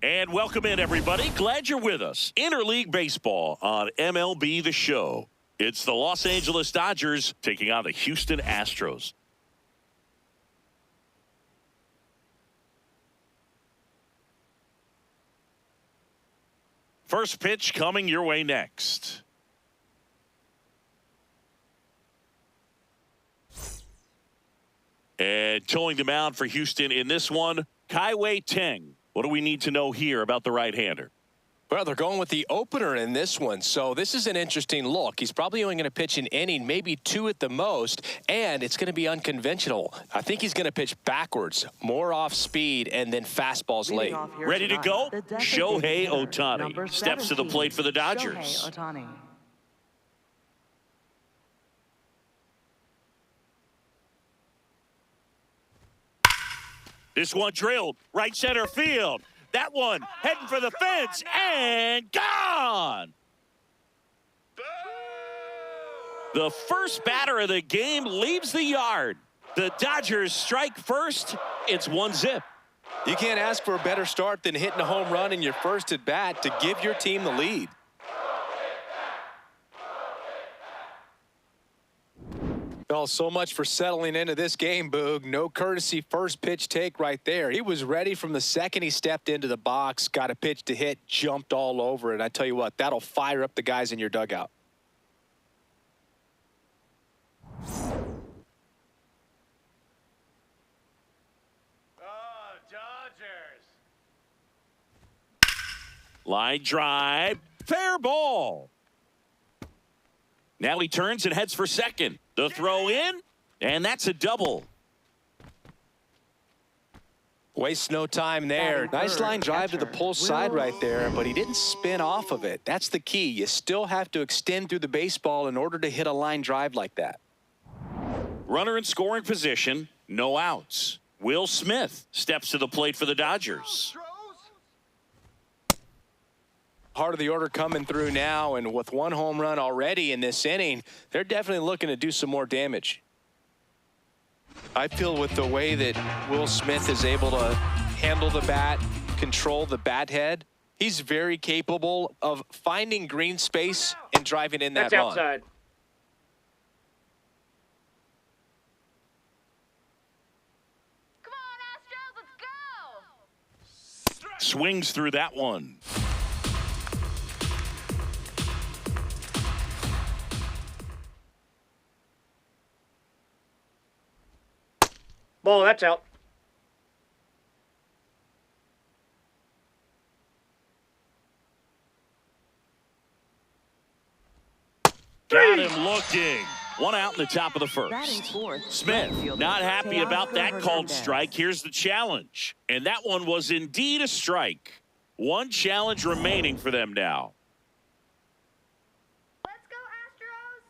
And welcome in, everybody. Glad you're with us. Interleague Baseball on MLB The Show. It's the Los Angeles Dodgers taking on the Houston Astros. First pitch coming your way next. And towing the mound for Houston in this one, Kai-Wei Teng. What do we need to know here about the right-hander? Well, they're going with the opener in this one, so this is an interesting look. He's probably only going to pitch an inning, maybe two at the most, and it's going to be unconventional. I think he's going to pitch backwards, more off speed, and then fastballs late. Ready to go? Shohei Ohtani steps to the plate for the Dodgers. This one drilled right center field. That one heading for the fence and gone. The first batter of the game leaves the yard. The Dodgers strike first. It's 1-0. You can't ask for a better start than hitting a home run in your first at bat to give your team the lead. Oh, so much for settling into this game, Boog. No courtesy first pitch take right there. He was ready from the second he stepped into the box, got a pitch to hit, jumped all over it. I tell you what, that'll fire up the guys in your dugout. Oh, Dodgers. Line drive, fair ball. Now he turns and heads for second. The throw in, and that's a double. Waste no time there. Nice line drive to the pull side right there, but he didn't spin off of it. That's the key. You still have to extend through the baseball in order to hit a line drive like that. Runner in scoring position, no outs. Will Smith steps to the plate for the Dodgers. Heart of the order coming through now, and with one home run already in this inning, they're definitely looking to do some more damage. I feel with the way that Will Smith is able to handle the bat, control the bat head, he's very capable of finding green space and driving in that run. That's outside. Come on, Astros, let's go! Swings through that one. Ball, that's out. Got him looking. One out in the top of the first. Smith not happy about that called strike. Here's the challenge. And that one was indeed a strike. One challenge remaining for them now. Let's go, Astros!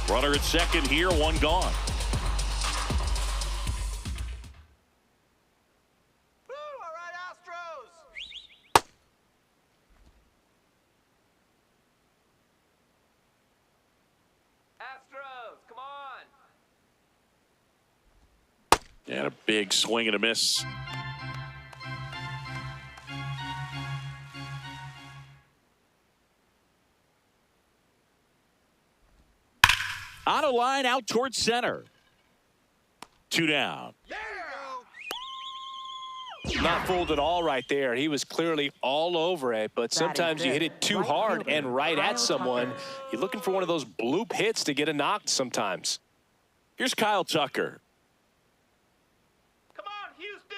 Runner at second here, one gone. All right, Astros. Astros, come on. And a big swing and a miss. On a line out towards center. Two down. Not fooled at all right there. He was clearly all over it, but sometimes you hit it too hard and right at someone. You're looking for one of those bloop hits to get a knock sometimes. Here's Kyle Tucker. Come on, Houston.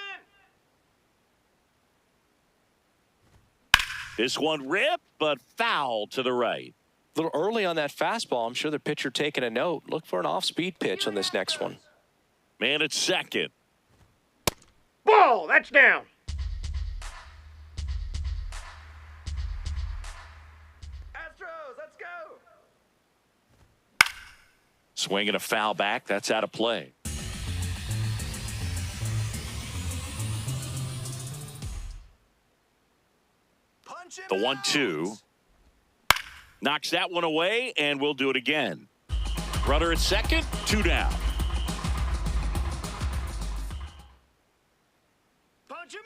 This one ripped, but foul to the right. A little early on that fastball. I'm sure the pitcher taking a note. Look for an off-speed pitch on this next one. Man at second. Ball, that's down. Astros, let's go. Swinging a foul back. That's out of play. The 1-2. Knocks that one away, and we'll do it again. Runner at second, 2 down. Punch him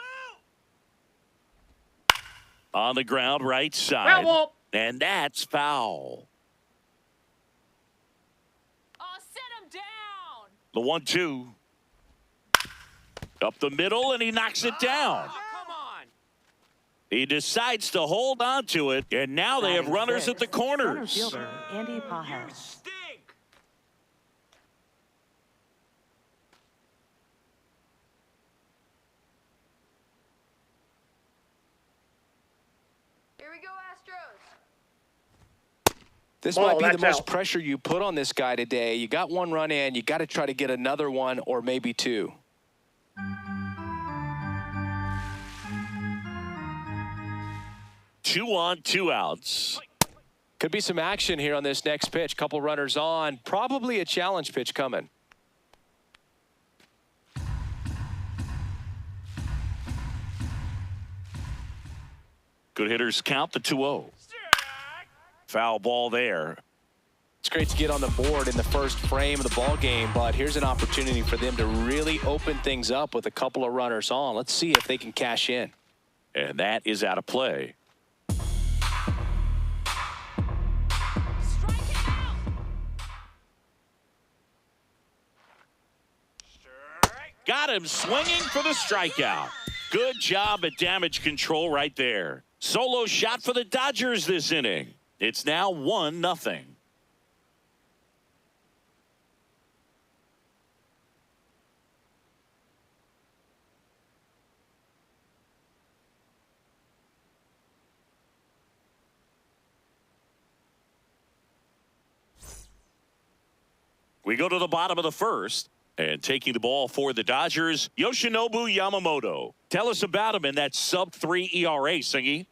out! On the ground, right side. Foul ball. And that's foul. Oh, set him down. The 1-2. Up the middle, and he knocks it down. Come on. He decides to hold on to it, and now they have runners at the corners. Center fielder Andy Pajes. Stink. Here we go, Astros. This Ball, might be the that's most out. pressure you put on this guy today. You got one run in. You got to try to get another one or maybe two. Two on, 2 outs. Could be some action here on this next pitch. Couple runners on. Probably a challenge pitch coming. Good hitters count the 2-0. Foul ball there. It's great to get on the board in the first frame of the ball game, but here's an opportunity for them to really open things up with a couple of runners on. Let's see if they can cash in. And that is out of play. Strike him out. Got him swinging for the strikeout. Good job at damage control right there. Solo shot for the Dodgers this inning. It's now 1-0. We go to the bottom of the first, and taking the ball for the Dodgers, Yoshinobu Yamamoto. Tell us about him in that sub-3 ERA, Singy.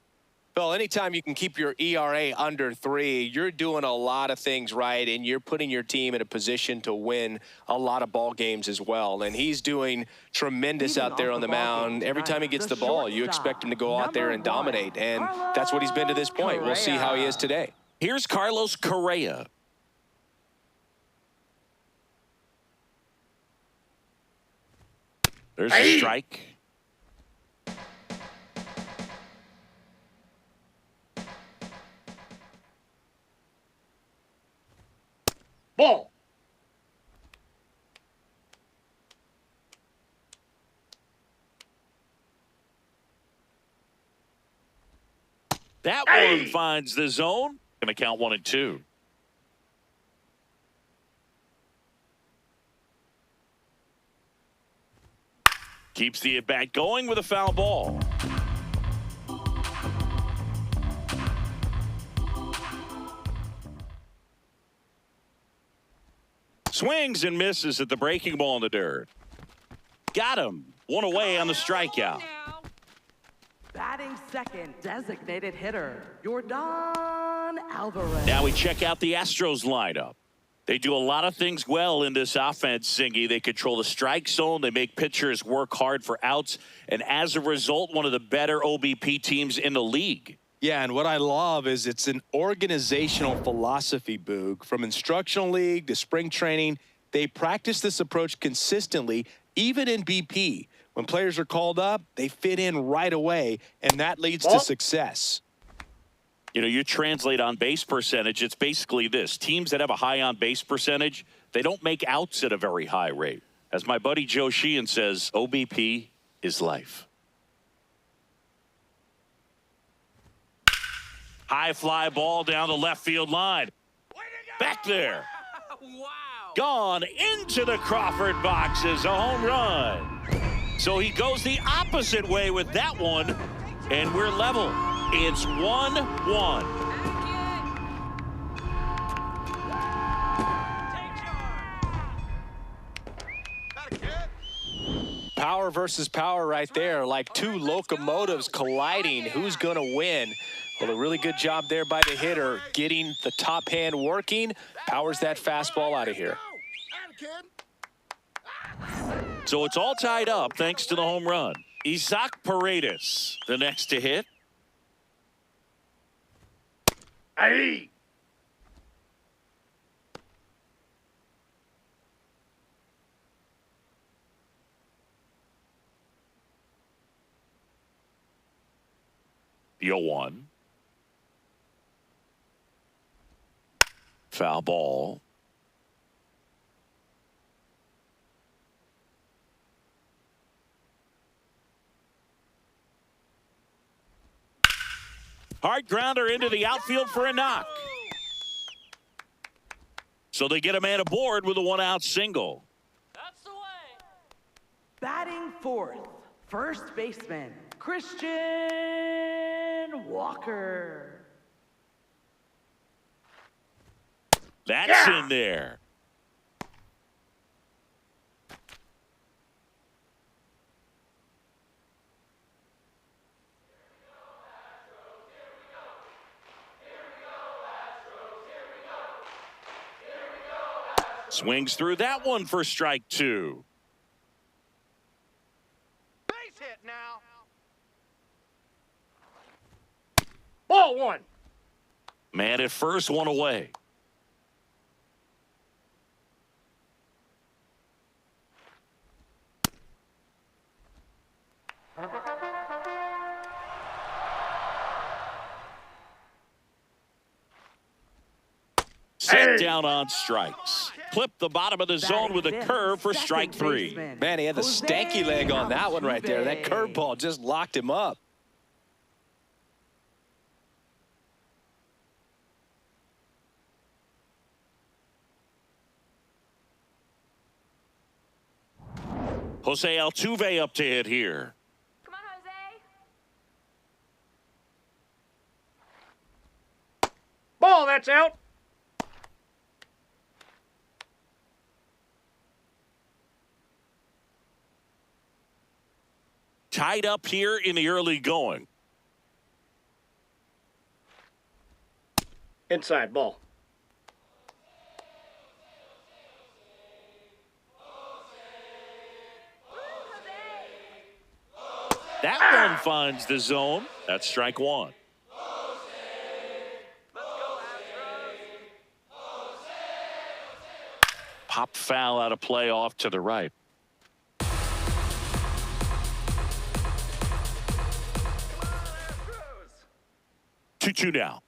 Well, anytime you can keep your ERA under 3, you're doing a lot of things right, and you're putting your team in a position to win a lot of ball games as well. And he's doing tremendous out there on the mound. Every time he gets the ball, you expect him to go out there and dominate, and that's what he's been to this point. We'll see how he is today. Here's Carlos Correa. There's a strike. Ball. That one finds the zone. Going to count 1 and 2. Keeps the at-bat going with a foul ball. Swings and misses at the breaking ball in the dirt. Got him. 1 away on the strikeout. Batting second, designated hitter, Yordan Alvarez. Now we check out the Astros lineup. They do a lot of things well in this offense, Singy. They control the strike zone. They make pitchers work hard for outs. And as a result, one of the better OBP teams in the league. Yeah, and what I love is it's an organizational philosophy, Boog. From instructional league to spring training, they practice this approach consistently, even in BP. When players are called up, they fit in right away, and that leads to success. You know, you translate on base percentage, it's basically this. Teams that have a high on base percentage, they don't make outs at a very high rate. As my buddy Joe Sheehan says, OBP is life. High fly ball down the left field line. Back there. Wow. Gone into the Crawford box is a home run. So he goes the opposite way with that one, and we're level. It's 1-1. Power versus power right there, like two locomotives colliding. Who's going to win? Well, a really good job there by the hitter, getting the top hand working. Powers that fastball out of here. So it's all tied up thanks to the home run. Isaac Paredes, the next to hit. The 0-1. Foul ball. Hard grounder into the outfield for a knock. So they get a man aboard with a one-out single. That's the way. Batting fourth, first baseman, Christian Walker. That's in there. Swings through that one for strike two. Base hit now. Ball one. Man at first, one away. Set down on strikes. Clip the bottom of the zone with a curve for strike three. Man, he had the stanky leg on that one right there. That curveball just locked him up. Jose Altuve up to hit here. Come on, Jose. Ball, that's out. Tied up here in the early going. Inside ball. That one finds the zone. That's strike one. Pop foul out of play off to the right. 2-2 now.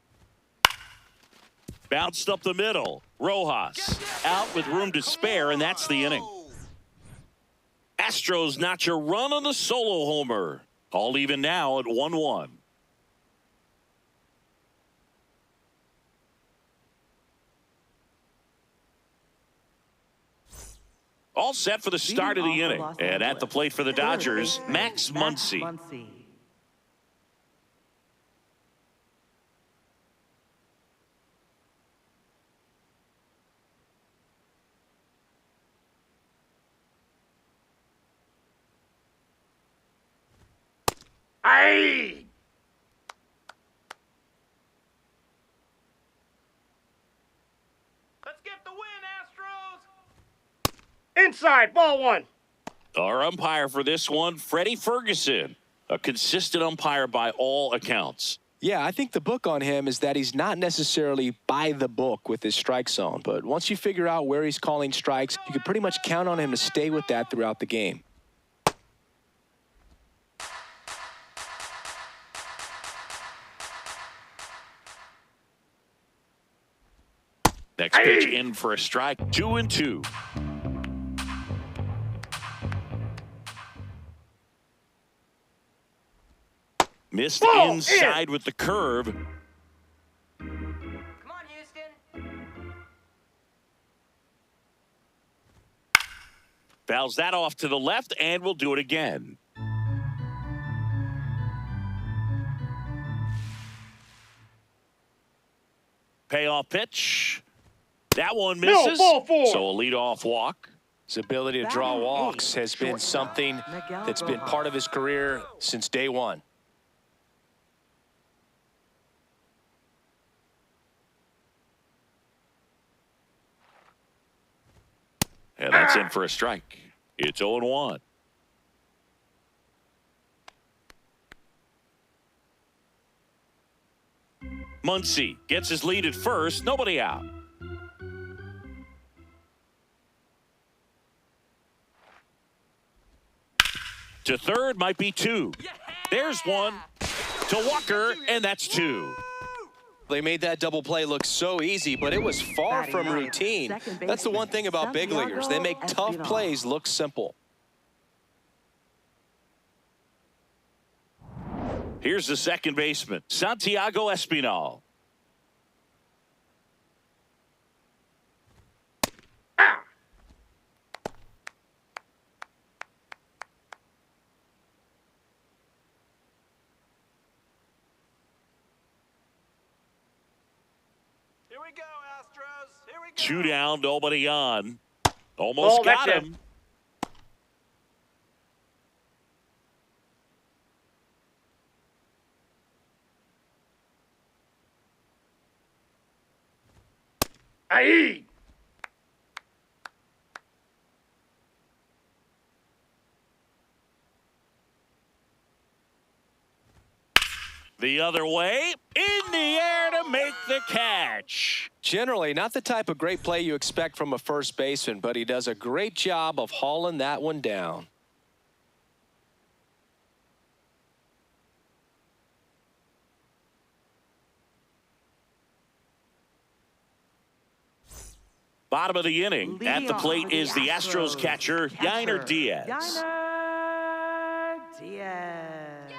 Bounced up the middle. Rojas out with room to spare, and that's the inning. Astros notch a run on the solo homer. All even now at 1-1. All set for the start of the inning. And at the plate for the Dodgers, Max Muncy. Aye. Let's get the win, Astros. Inside ball one. Our umpire for this one, Freddie Ferguson. A consistent umpire by all accounts. Yeah, I think the book on him is that he's not necessarily by the book with his strike zone. But once you figure out where he's calling strikes, you can pretty much count on him to stay with that throughout the game. Next pitch in for a strike. 2-2. Missed inside with the curve. Come on, Houston. Fouls that off to the left, and we'll do it again. Payoff pitch. That one misses. Ball four. So a leadoff walk. His ability to draw walks has been something that's been part of his career since day one. And that's in for a strike. It's 0-1. Muncy gets his lead at first. Nobody out. To third might be two. There's one. to Walker, and that's 2. They made that double play look so easy, but it was far Batting from ninth, routine. second That's the one baseman, thing about big Santiago leaguers. They make tough Espinal. plays look simple. Here's the second baseman, Santiago Espinal. Here we go, Astros. Here we go. 2 down, nobody on. Ball, Almost got that's him. Aye. The other way, in the air to make the catch. Generally, not the type of great play you expect from a first baseman, but he does a great job of hauling that one down. Bottom of the inning. At the plate is the Astros catcher, Yainer Diaz. Yainer Diaz.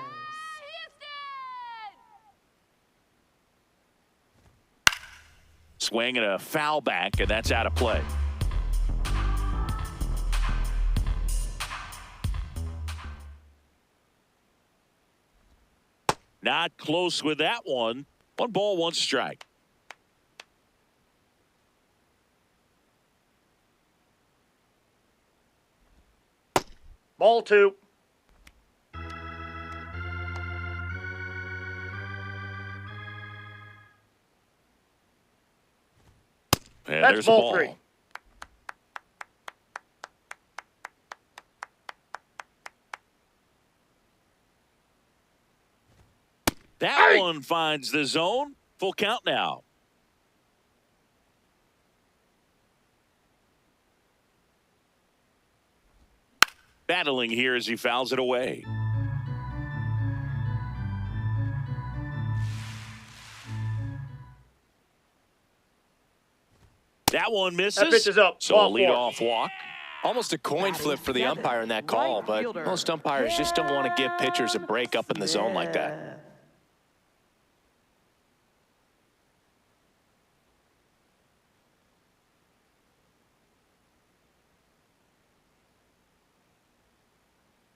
Swing and a foul back, and that's out of play. Not close with that one. 1 ball, 1 strike. Ball 2. And That's there's ball a ball. 3. That Hey! one finds the zone. Full count now. Battling here as he fouls it away. That one misses. That pitch is up. So a Ball 4. leadoff walk. Almost a coin flip for the umpire in that call, but most umpires just don't want to give pitchers a break up in the zone like that.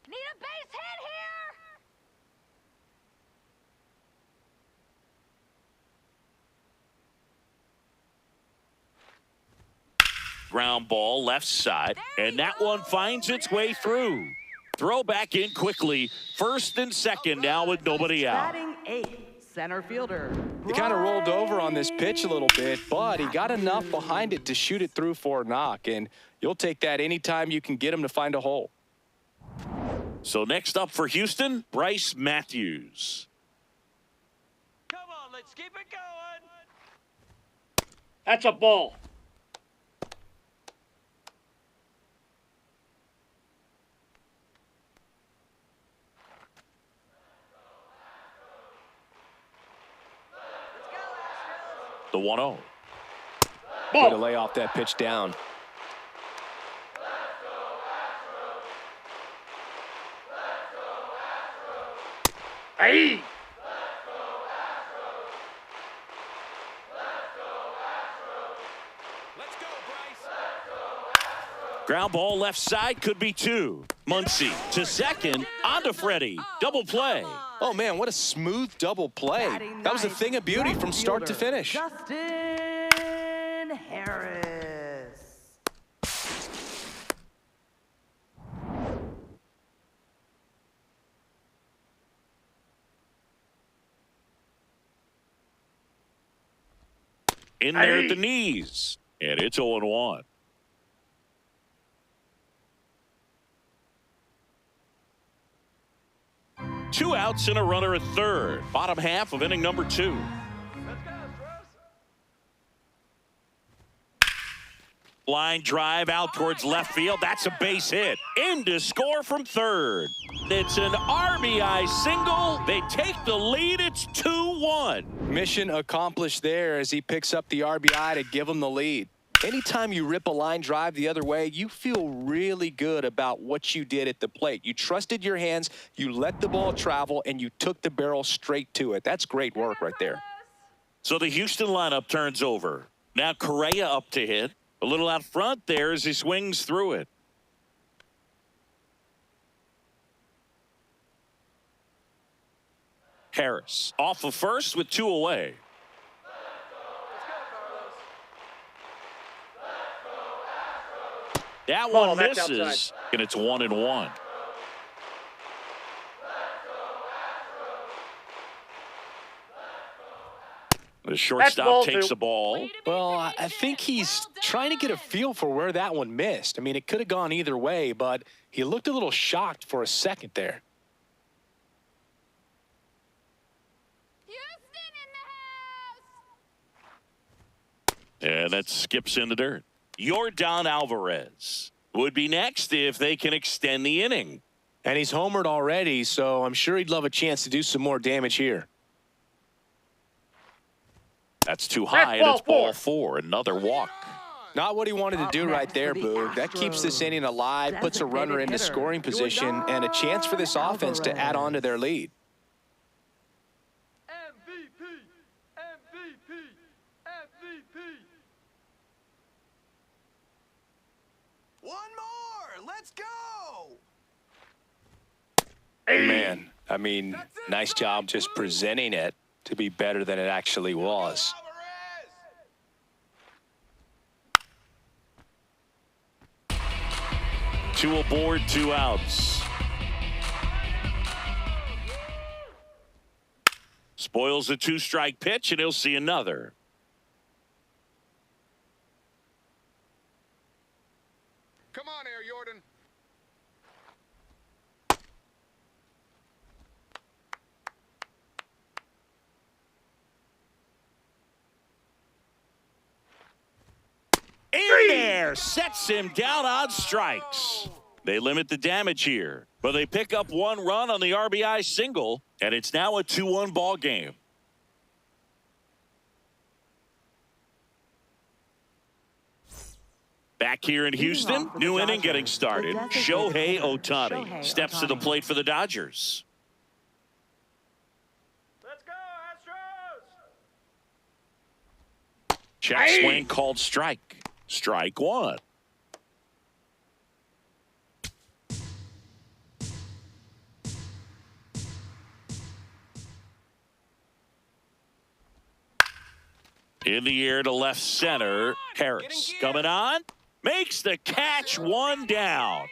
Need a base hit here. Ground ball left side, and that one finds its way through. Throw back in quickly. First and second now with nobody out. Batting 8th, center fielder. He kind of rolled over on this pitch a little bit, but he got enough behind it to shoot it through for a knock, and you'll take that anytime you can get him to find a hole. So next up for Houston, Bryce Matthews. Come on, let's keep it going. That's a ball. The 1-0. Way to Ball. lay off that pitch down. Aye. Let's go, Bryce. Ground ball left side, could be 2. Muncy to second, onto Freddie. Double play. Oh, man, what a smooth double play. Batting That was a ninth, thing of beauty right from start to fielder, finish. Justin Harris. In there Aye. at the knees. And it's 0-1. Two outs and a runner at third. Bottom half of inning number 2. Let's go, Astros. Line drive out towards left field. That's a base hit. In to score from third. It's an RBI single. They take the lead. It's 2-1. Mission accomplished there as he picks up the RBI to give him the lead. Anytime you rip a line drive the other way, you feel really good about what you did at the plate. You trusted your hands, you let the ball travel, and you took the barrel straight to it. That's great work right there. So the Houston lineup turns over. Now Correa up to hit. A little out front there as he swings through it. Harris off of first with 2 away. That one misses, and it's 1-1. The shortstop takes the ball. Well, I think he's trying to get a feel for where that one missed. I mean, it could have gone either way, but he looked a little shocked for a second there. And that skips in the dirt. Yordan Alvarez would be next if they can extend the inning. And he's homered already, so I'm sure he'd love a chance to do some more damage here. That's too high, and it's ball 4. Another walk. Not what he wanted to do right there, Boog. That keeps this inning alive, puts a runner into scoring position, and a chance for this offense to add on to their lead. One more! Let's go! Man, I mean, nice job just presenting it to be better than it actually was. 2 aboard, 2 outs. Spoils a 2-strike pitch, and he'll see another. Come on here, Jordan. In there, sets him down on strikes. They limit the damage here, but they pick up 1 run on the RBI single, and it's now a 2-1 ball game. Back here in Houston, new inning getting started. Shohei Ohtani steps to the plate for the Dodgers. Let's go, Astros! Check swing called strike. Strike 1. In the air to left center. Harris coming on. Makes the catch, 1 down.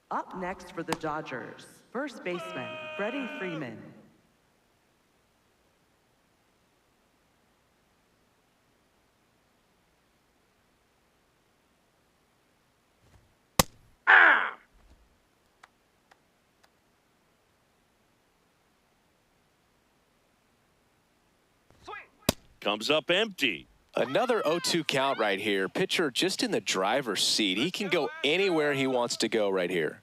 Up next for the Dodgers, first baseman Freddie Freeman. Comes up empty. Another 0-2 count right here. Pitcher just in the driver's seat. He can go anywhere he wants to go right here.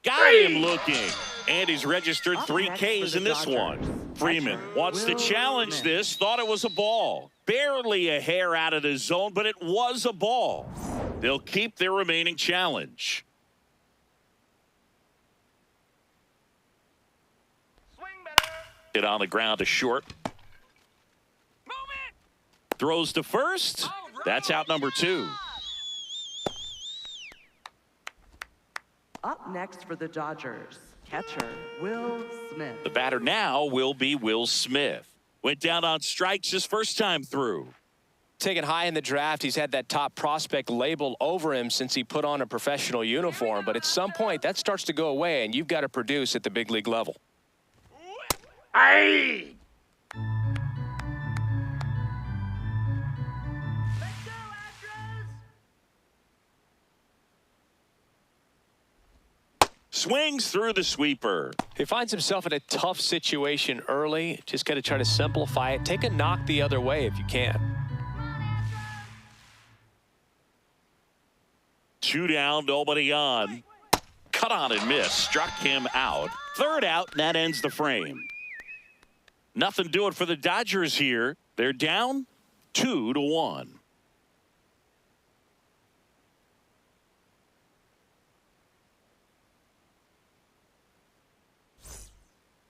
Got him looking. And he's registered 3 Ks in this one. Freeman wants to challenge this. Thought it was a ball. Barely a hair out of the zone, but it was a ball. They'll keep their remaining challenge. Hit on the ground to short. Throws to first. That's out number 2. Up next for the Dodgers, catcher Will Smith. The batter now will be Will Smith. Went down on strikes his first time through. Taken high in the draft, he's had that top prospect label over him since he put on a professional uniform. But at some point, that starts to go away, and you've got to produce at the big league level. Aye! swings through the sweeper. He finds himself in a tough situation early. Just got to try to simplify it. Take a knock the other way if you can. 2 down, nobody on. Cut on and miss. Struck him out. 3rd out, and that ends the frame. Nothing doing for the Dodgers here. They're down 2-1.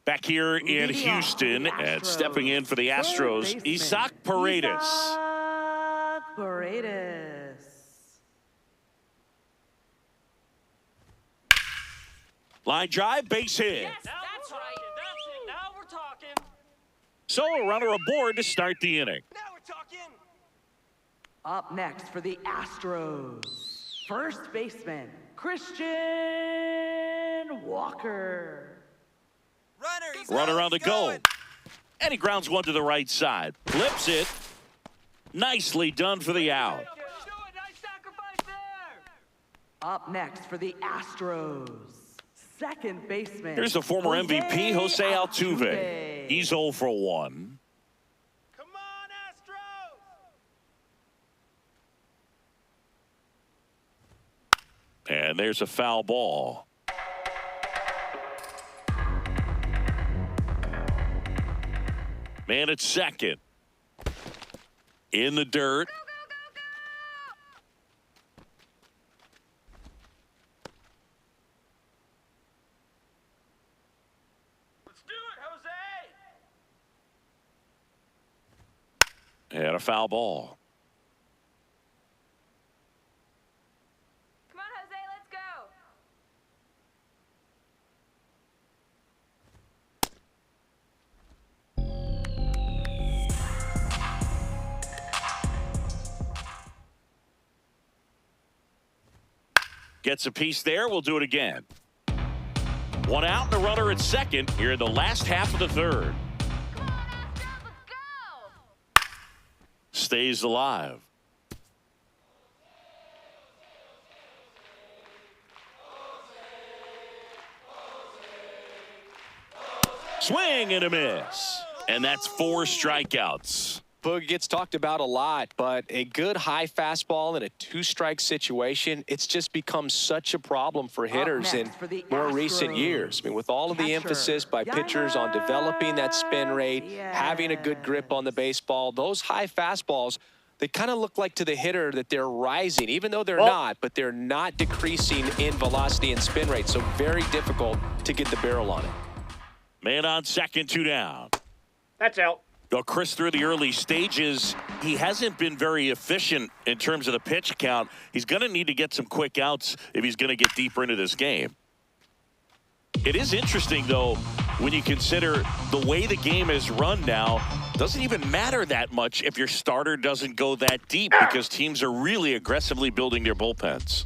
Back here in Houston, and stepping in for the Astros, Isaac Paredes. Isaac Paredes. Line drive, base hit. Yes, that's right. That's it. Now we're talking. So a runner aboard to start the inning. Now we're talking. Up next for the Astros, first baseman, Christian Walker. Runner on the go. And he grounds one to the right side. Flips it. Nicely done for the out. Do it. Nice sacrifice there. Up next for the Astros, second baseman. Here's the former MVP, Jose Altuve. He's 0 for 1. Come on, Astros. And there's a foul ball. Man at second. In the dirt. Let's do it, Jose. And a foul ball. Come on, Jose, let's go. Gets a piece there. We'll do it again. 1 out and a runner at second here in the last half of the 3rd. Come on, Astros, let's go. Stays alive. Swing and a miss. And that's 4 strikeouts. Boog gets talked about a lot, but a good high fastball in a 2-strike situation, it's just become such a problem for hitters in more recent years. I mean, with all of the emphasis by pitchers on developing that spin rate, having a good grip on the baseball, those high fastballs, they kind of look like to the hitter that they're rising, even though they're not, but they're not decreasing in velocity and spin rate, so very difficult to get the barrel on it. Man on second, 2 down. That's out. Well, Chris, through the early stages, he hasn't been very efficient in terms of the pitch count. He's going to need to get some quick outs if he's going to get deeper into this game. It is interesting, though, when you consider the way the game is run now, doesn't even matter that much if your starter doesn't go that deep because teams are really aggressively building their bullpens.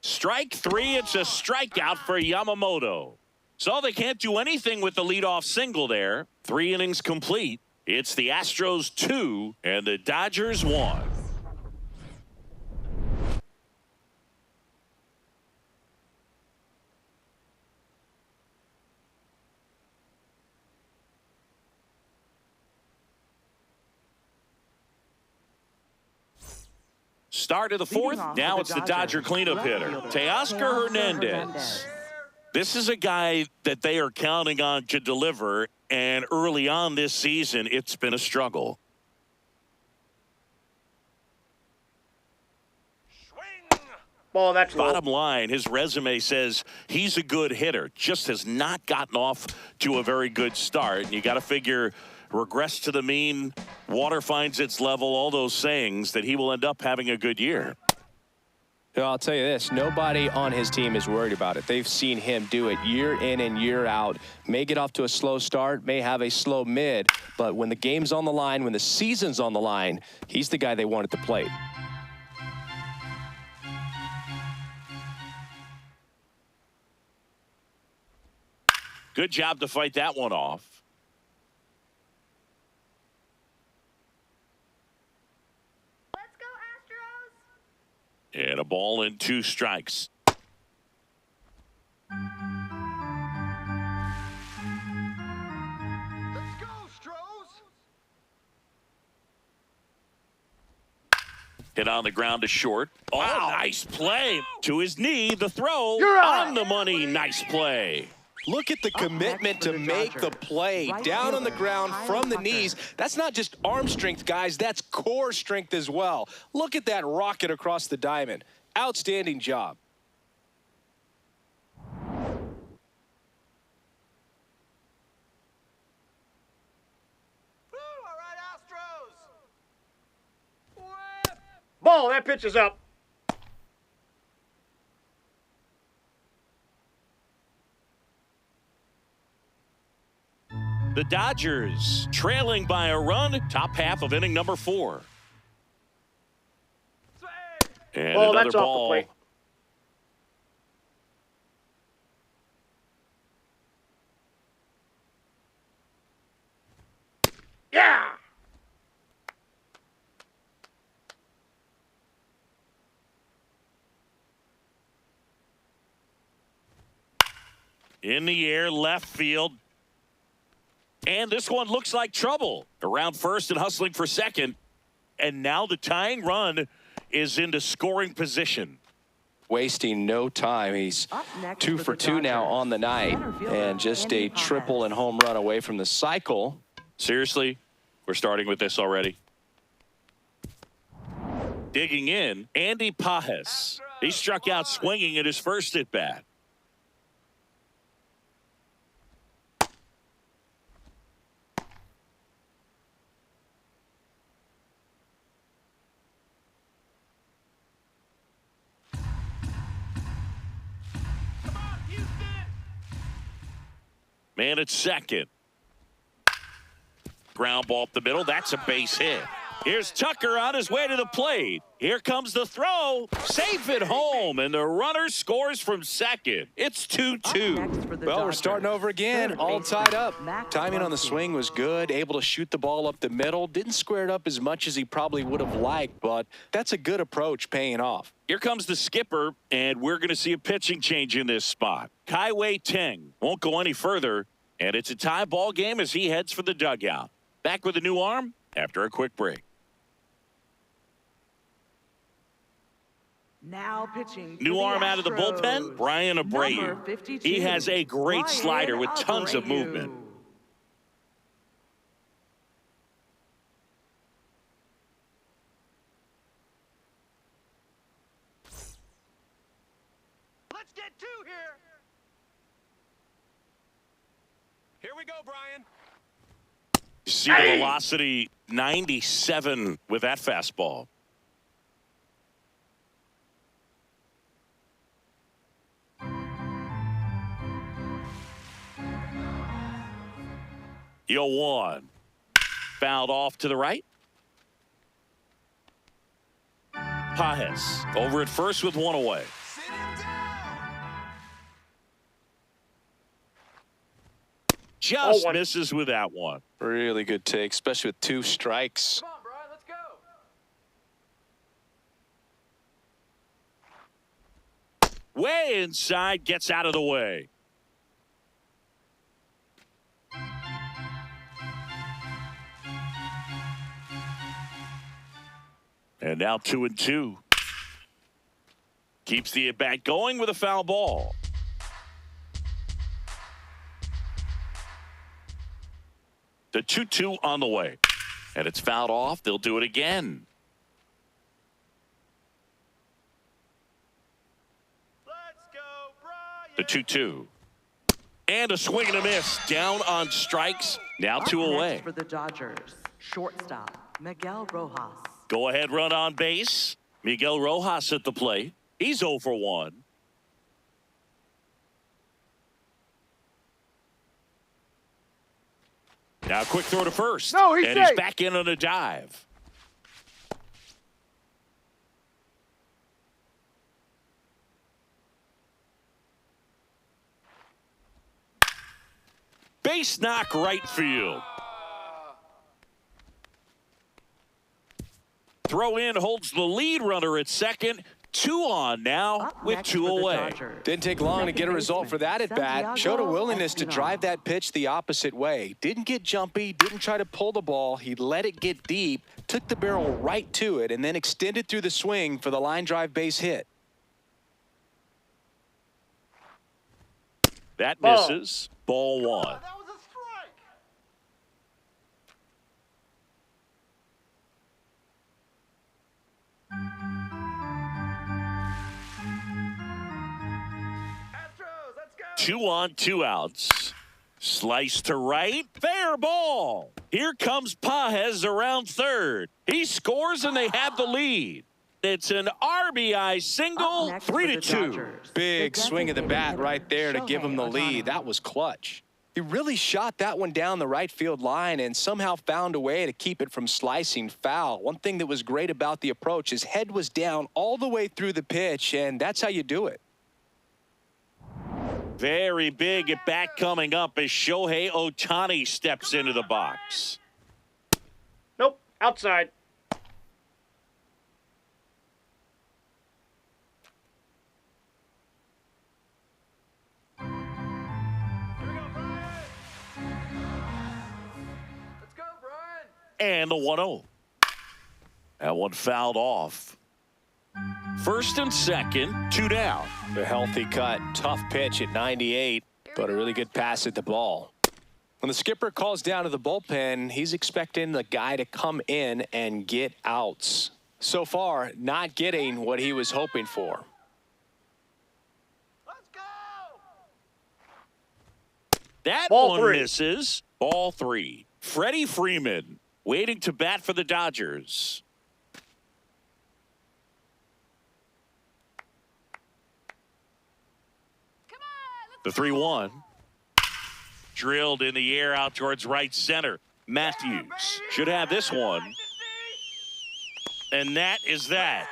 Strike 3, it's a strikeout for Yamamoto. So they can't do anything with the leadoff single there. 3 innings complete. It's the Astros 2 and the Dodgers 1. Start of the 4th. Now it's the Dodger cleanup hitter, Teoscar Hernandez. This is a guy that they are counting on to deliver, and early on this season, it's been a struggle. Ball, that's low. Bottom line, his resume says he's a good hitter, just has not gotten off to a very good start. And you got to figure regress to the mean, water finds its level, all those sayings, that he will end up having a good year. Well, I'll tell you this, nobody on his team is worried about it. They've seen him do it year in and year out. May get off to a slow start, may have a slow mid, but when the game's on the line, when the season's on the line, he's the guy they want at the plate. Good job to fight that one off. Let's go, Astros. And a ball and 2 strikes. Let's go, Stros! Hit on the ground to short. Oh, nice play. To his knee, the throw. You're out. On the money. Nice play. Look at the commitment to make the play down on the ground from the knees. That's not just arm strength, guys. That's core strength as well. Look at that rocket across the diamond. Outstanding job. Woo, all right, Astros! Whip! Ball, that pitch is up. The Dodgers trailing by a run. Top half of inning number 4. And Ball, another that's off the ball. plate. Yeah! In the air, left field. And this one looks like trouble. Around first and hustling for second. And now the tying run is into scoring position. Wasting no time. He's 2 for 2 now on the night. And just a triple and home run away from the cycle. Seriously, we're starting with this already. Digging in, Andy Pajes. He struck out swinging at his first at bat. Man at second. Ground ball up the middle. That's a base hit. Here's Tucker on his way to the plate. Here comes the throw. Safe at home, and the runner scores from second. It's 2-2. Well, we're starting over again, all tied up. Timing on the swing was good, able to shoot the ball up the middle. Didn't square it up as much as he probably would have liked, but that's a good approach paying off. Here comes the skipper, and we're going to see a pitching change in this spot. Kaiwei Teng won't go any further, and it's a tie ball game as he heads for the dugout. Back with a new arm after a quick break. Now pitching. New arm out of the bullpen, Brian Abreu. He has a great slider with tons of movement. Let's get 2 here! Here we go, Brian. You see the velocity, 97 with that fastball. Yo, 1. Fouled off to the right. Pajes over at first with 1 away. Sit him down! Just 0-1. misses with that one. Really good take, especially with 2 strikes. Come on, Brian, let's go! Way inside, gets out of the way. And now 2-2. Keeps the at-bat going with a foul ball. The 2-2 on the way. And it's fouled off. They'll do it again. Let's go, Brian! The 2-2. And a swing and a miss. Down on strikes. Now 2 away. For the Dodgers, shortstop Miguel Rojas. Go ahead run on base. Miguel Rojas at the plate. He's 0 for 1. Now quick throw to first. No, he's and safe. he's back in on a dive. Base knock right field. Throw in holds the lead runner at second. 2 on now Up with next 2 for the away. Dodgers, Didn't take long to second get a result for that baseman, at bat. Showed a Santiago willingness to Espinal. drive that pitch the opposite way. Didn't get jumpy, didn't try to pull the ball. He let it get deep, took the barrel right to it, and then extended through the swing for the line drive base hit. That Ball. misses. Ball 1. That was a strike. Astros, let's go. 2 on, 2 outs. Slice to right. Fair ball. Here comes Pages around third. He scores and they have the lead. It's an RBI Up single, next for 3 the to 2. Dodgers, Big the swing of the bat designated right there to give him the Shohei lead. Ohtani. That was clutch. He really shot that one down the right field line and somehow found a way to keep it from slicing foul. One thing that was great about the approach, his head was down all the way through the pitch, and that's how you do it. Very big at bat coming up as Shohei Ohtani steps into the box. Nope. Outside. Let's go, Brian. And the 1-0. That one fouled off. First and second, 2 down. A healthy cut, tough pitch at 98, but a really good pass at the ball. When the skipper calls down to the bullpen, he's expecting the guy to come in and get outs. So far, not getting what he was hoping for. Let's go. That Ball one 3. misses. Ball 3. Freddie Freeman waiting to bat for the Dodgers. The 3-1. Drilled in the air out towards right center. Matthews should have this one. And that is that.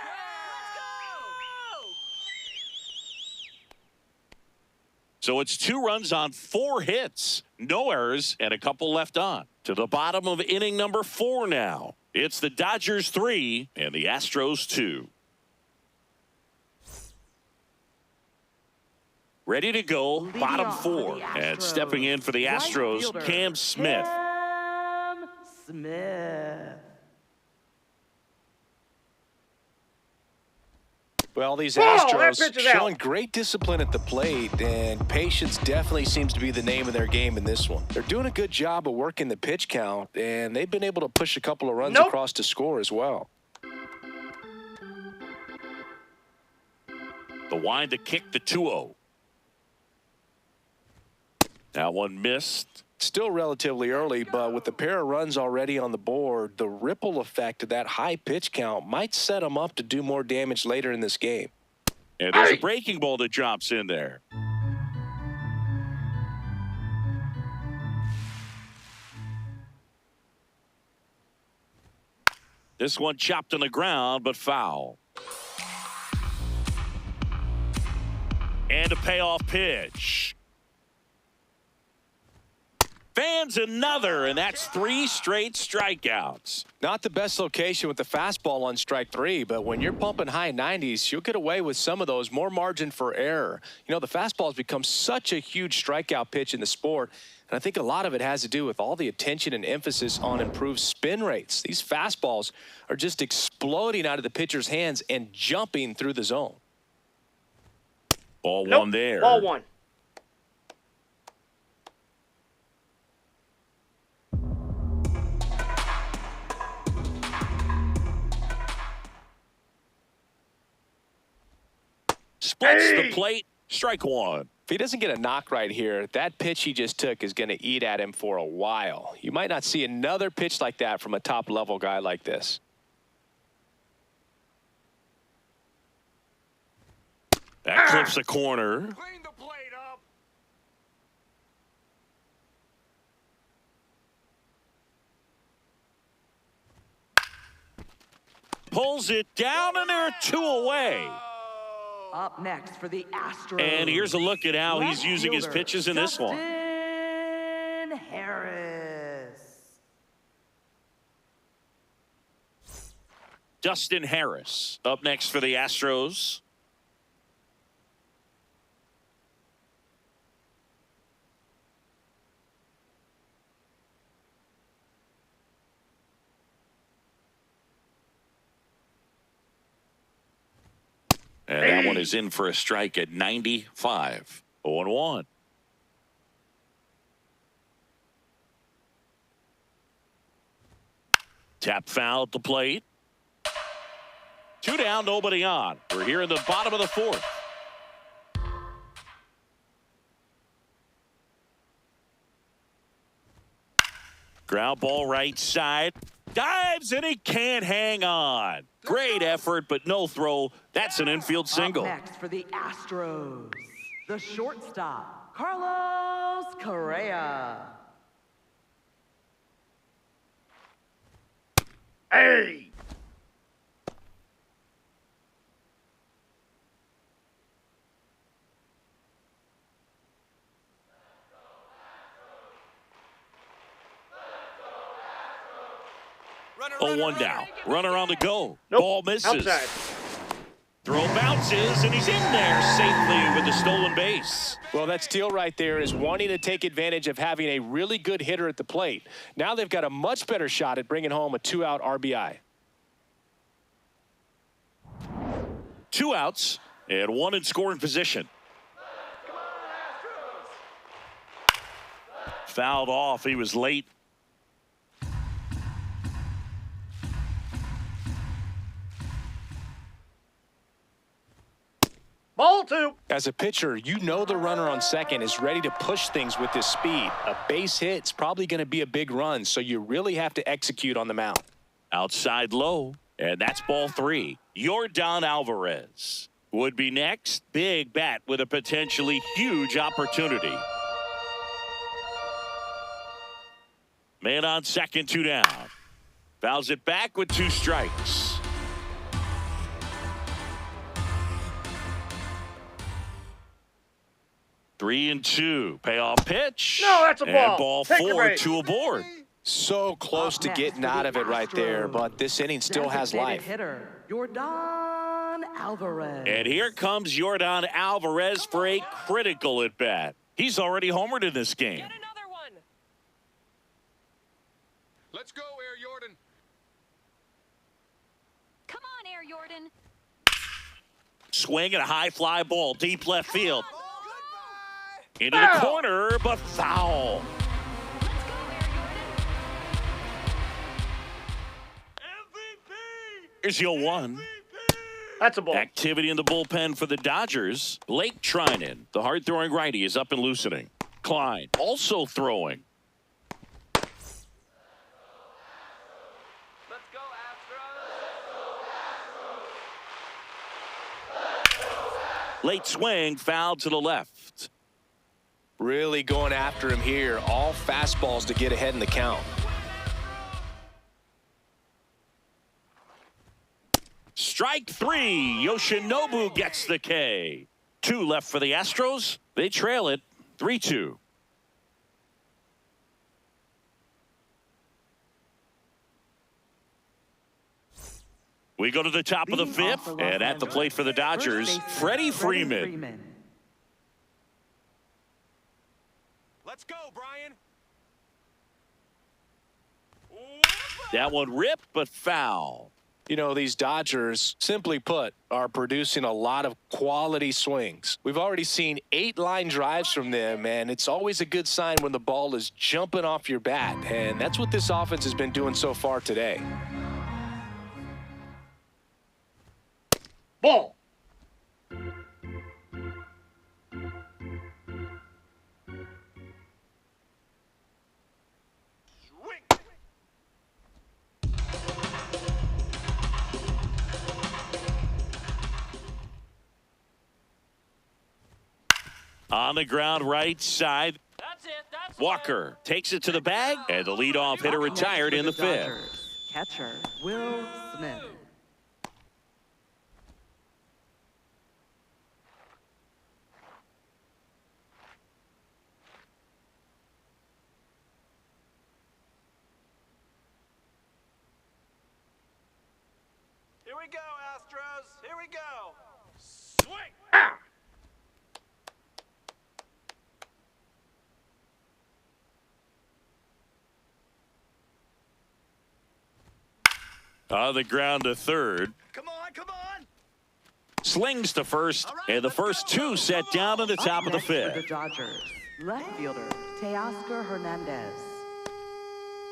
So it's 2 runs on 4 hits, no errors, and a couple left on. To the bottom of inning number 4 now. It's the Dodgers 3 and the Astros 2. Ready to go, Leading bottom off for 4. the And Astros, stepping in for the right Astros, fielder, Cam Smith. Cam Smith. Well, these Ball, that Astros pitch is out. showing great discipline at the plate, and patience definitely seems to be the name of their game in this one. They're doing a good job of working the pitch count, and they've been able to push a couple of runs Nope. across to score as well. The wind to kick the 2-0. That one missed. Still relatively early, but with the pair of runs already on the board, the ripple effect of that high pitch count might set them up to do more damage later in this game. And there's a breaking ball that drops in there. This one chopped on the ground, but foul. And a payoff pitch. Fans another, and that's 3 straight strikeouts. Not the best location with the fastball on strike 3, but when you're pumping high 90s, you'll get away with some of those, more margin for error. You know, the fastball has become such a huge strikeout pitch in the sport, and I think a lot of it has to do with all the attention and emphasis on improved spin rates. These fastballs are just exploding out of the pitcher's hands and jumping through the zone. Ball Nope. 1 there. Ball 1. Splits the Hey! plate. Strike 1. If he doesn't get a knock right here, that pitch he just took is going to eat at him for a while. You might not see another pitch like that from a top-level guy like this. That clips a corner. Clean the plate up. Pulls it down, and there are 2 away. Up next for the Astros. And here's a look at how he's left using his fielder, pitches in this one. Justin Harris. Dustin Harris up next for the Astros. And that one is in for a strike at 95. 0-1. Tap foul at the plate. 2 down, nobody on. We're here in the bottom of the 4th. Ground ball right side. Dives and he can't hang on. Great effort, but no throw. That's an infield single. Up next for the Astros, the shortstop, Carlos Correa. Hey! Oh, 1 down. Runner on the go. Nope. Ball misses. Outside. Throw bounces, and he's in there safely with the stolen base. Well, that steal right there is wanting to take advantage of having a really good hitter at the plate. Now they've got a much better shot at bringing home a 2-out RBI. 2 outs and 1 in scoring position. Fouled off. He was late. Ball 2. As a pitcher, you know the runner on second is ready to push things with his speed. A base hit's probably going to be a big run, so you really have to execute on the mound. Outside low, and that's ball 3. Yordan Alvarez would be next. Big bat with a potentially huge opportunity. Man on second, 2 down. Fouls it back with 2 strikes. 3-2. Payoff pitch. No, that's a ball. And ball Take the 4, bait. 2 aboard. So close to getting out of it right there, but this inning still has life. Hitter, Yordan Alvarez. And here comes Yordan Alvarez for a critical at bat. He's already homered in this game. Get another one. Let's go, Air Jordan. Come on, Air Jordan. Swing and a high fly ball, deep left field. Into the corner, but foul. Let's go, Air Jordan. MVP. Here's your 1. That's a ball. Activity in the bullpen for the Dodgers. Blake Trinan, the hard-throwing righty, is up and loosening. Klein also throwing. Let's go, Astros. Late swing, foul to the left. Really going after him here. All fastballs to get ahead in the count. Strike 3. Yoshinobu gets the K. 2 left for the Astros. They trail it 3-2. We go to the top of the 5th, and at the plate for the Dodgers, Freddie Freeman. Let's go, Brian. That one ripped, but foul. You know, these Dodgers, simply put, are producing a lot of quality swings. We've already seen 8 line drives from them, and it's always a good sign when the ball is jumping off your bat, and that's what this offense has been doing so far today. Ball. On the ground right side. That's it. That's Walker takes it to the bag, and the leadoff hitter retired in the 5th. Dodgers, catcher, Will Smith. we go, Astros. Here we go. Swing. Ah. On the ground to third. Come on, come on. Slings to first, and the first two set down in the top of the Next for the fifth. Dodgers, left fielder Teoscar Hernandez.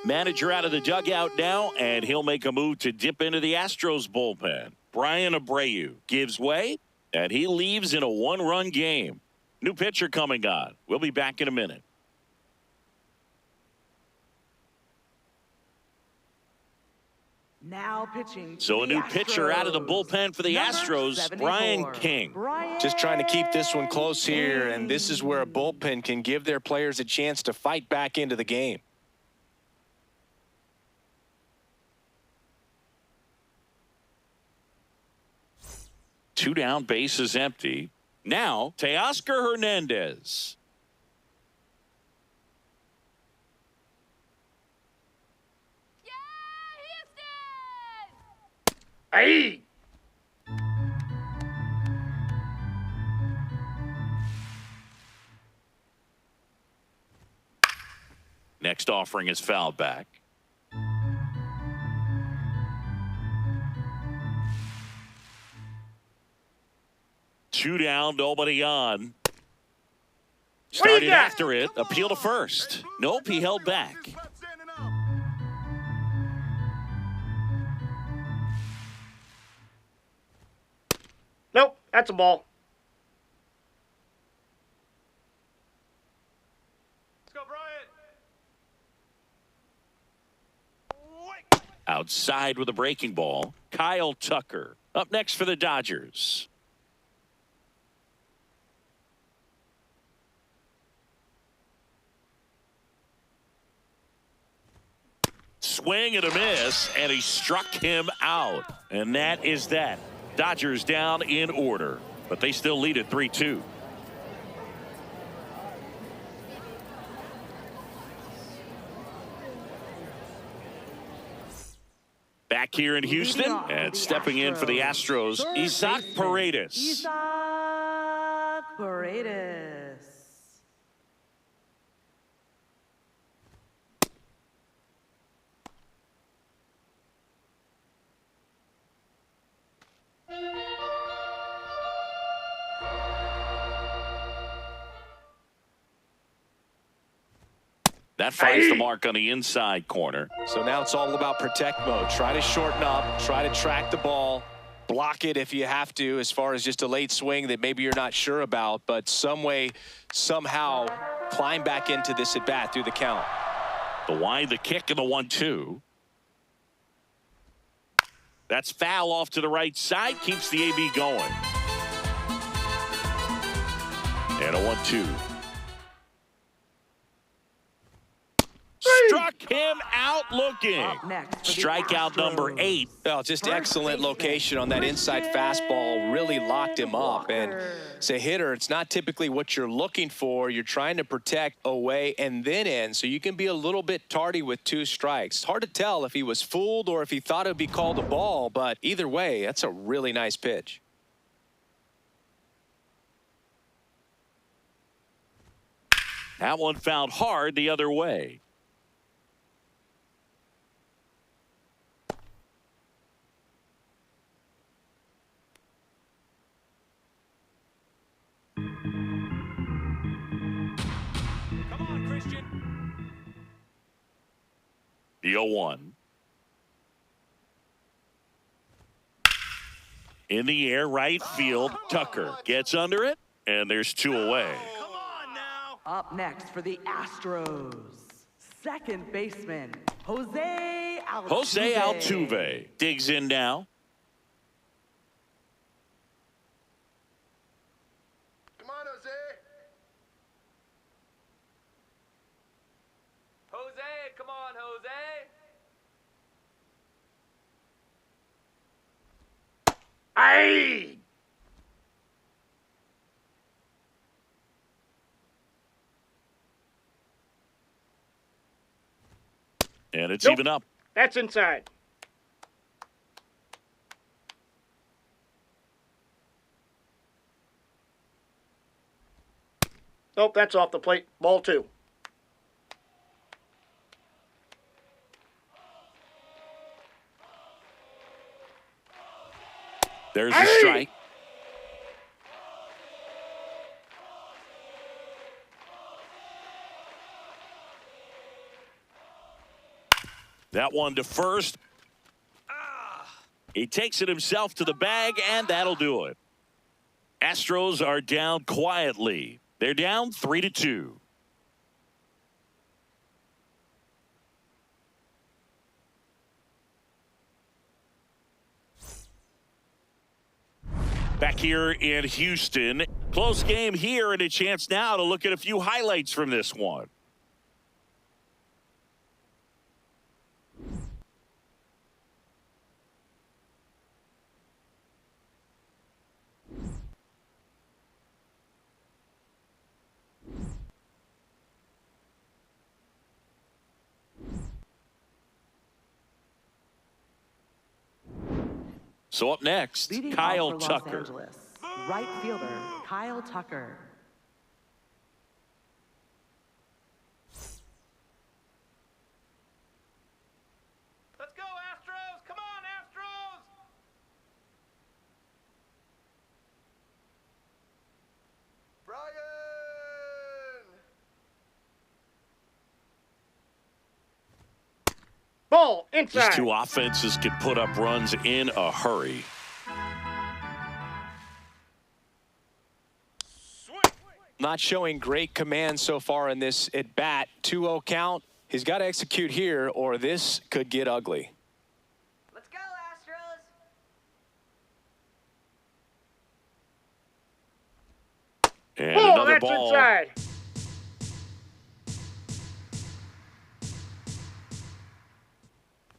Manager out of the dugout now, and he'll make a move to dip into the Astros bullpen. Brian Abreu gives way, and he leaves in a one-run game. New pitcher coming on. We'll be back in a minute. Now pitching. So a new pitcher out of the bullpen for the Astros, Brian King. Just trying to keep this one close here, and this is where a bullpen can give their players a chance to fight back into the game. Two down, bases empty. Now, Teoscar Hernandez. Hey. Next offering is fouled back. Two down, nobody on. Started got? after it, appeal to first. Nope, he held back. Nope, that's a ball. Let's go, Brian. Outside with a breaking ball, Kyle Tucker. Up next for the Dodgers. Swing and a miss, and he struck him out. And that is that. Dodgers down in order, but they still lead at 3-2. Back here in Houston, and stepping in for the Astros, Isaac Paredes. Isaac Paredes. That finds the mark on the inside corner. So now it's all about protect mode. Try to shorten up, try to track the ball, block it if you have to, as far as just a late swing that maybe you're not sure about, but some way, somehow climb back into this at bat through the count. The wide, the kick, and the 1-2. That's foul off to the right side, keeps the AB going. And a 1-2. Struck him out looking. Strikeout number 8. Well, just excellent location on that inside fastball. Really locked him up. And as a hitter, it's not typically what you're looking for. You're trying to protect away and then in, so you can be a little bit tardy with 2 strikes. It's hard to tell if he was fooled or if he thought it would be called a ball, but either way, that's a really nice pitch. That one fouled hard the other way. The 0-1. In the air, right field. Tucker gets under it, and there's 2 away. Come on now. Up next for the Astros, second baseman Jose Altuve. Jose Altuve digs in now. Come on, Jose. Jose, come on, Jose. Hey. And it's Nope. even up. That's inside. Nope, that's off the plate. Ball 2. There's a strike. That one to first. He takes it himself to the bag, and that'll do it. Astros are down quietly. They're down 3-2. Back here in Houston. Close game here, and a chance now to look at a few highlights from this one. So up next, Leading Kyle off for Tucker. Los Angeles, right fielder Kyle Tucker. Let's go, Astros! Come on, Astros! Brian! Ball These inside. two offenses can put up runs in a hurry. Not showing great command so far in this at bat. 2-0 count. He's got to execute here, or this could get ugly. Let's go, Astros. And Ball, another that's ball. inside.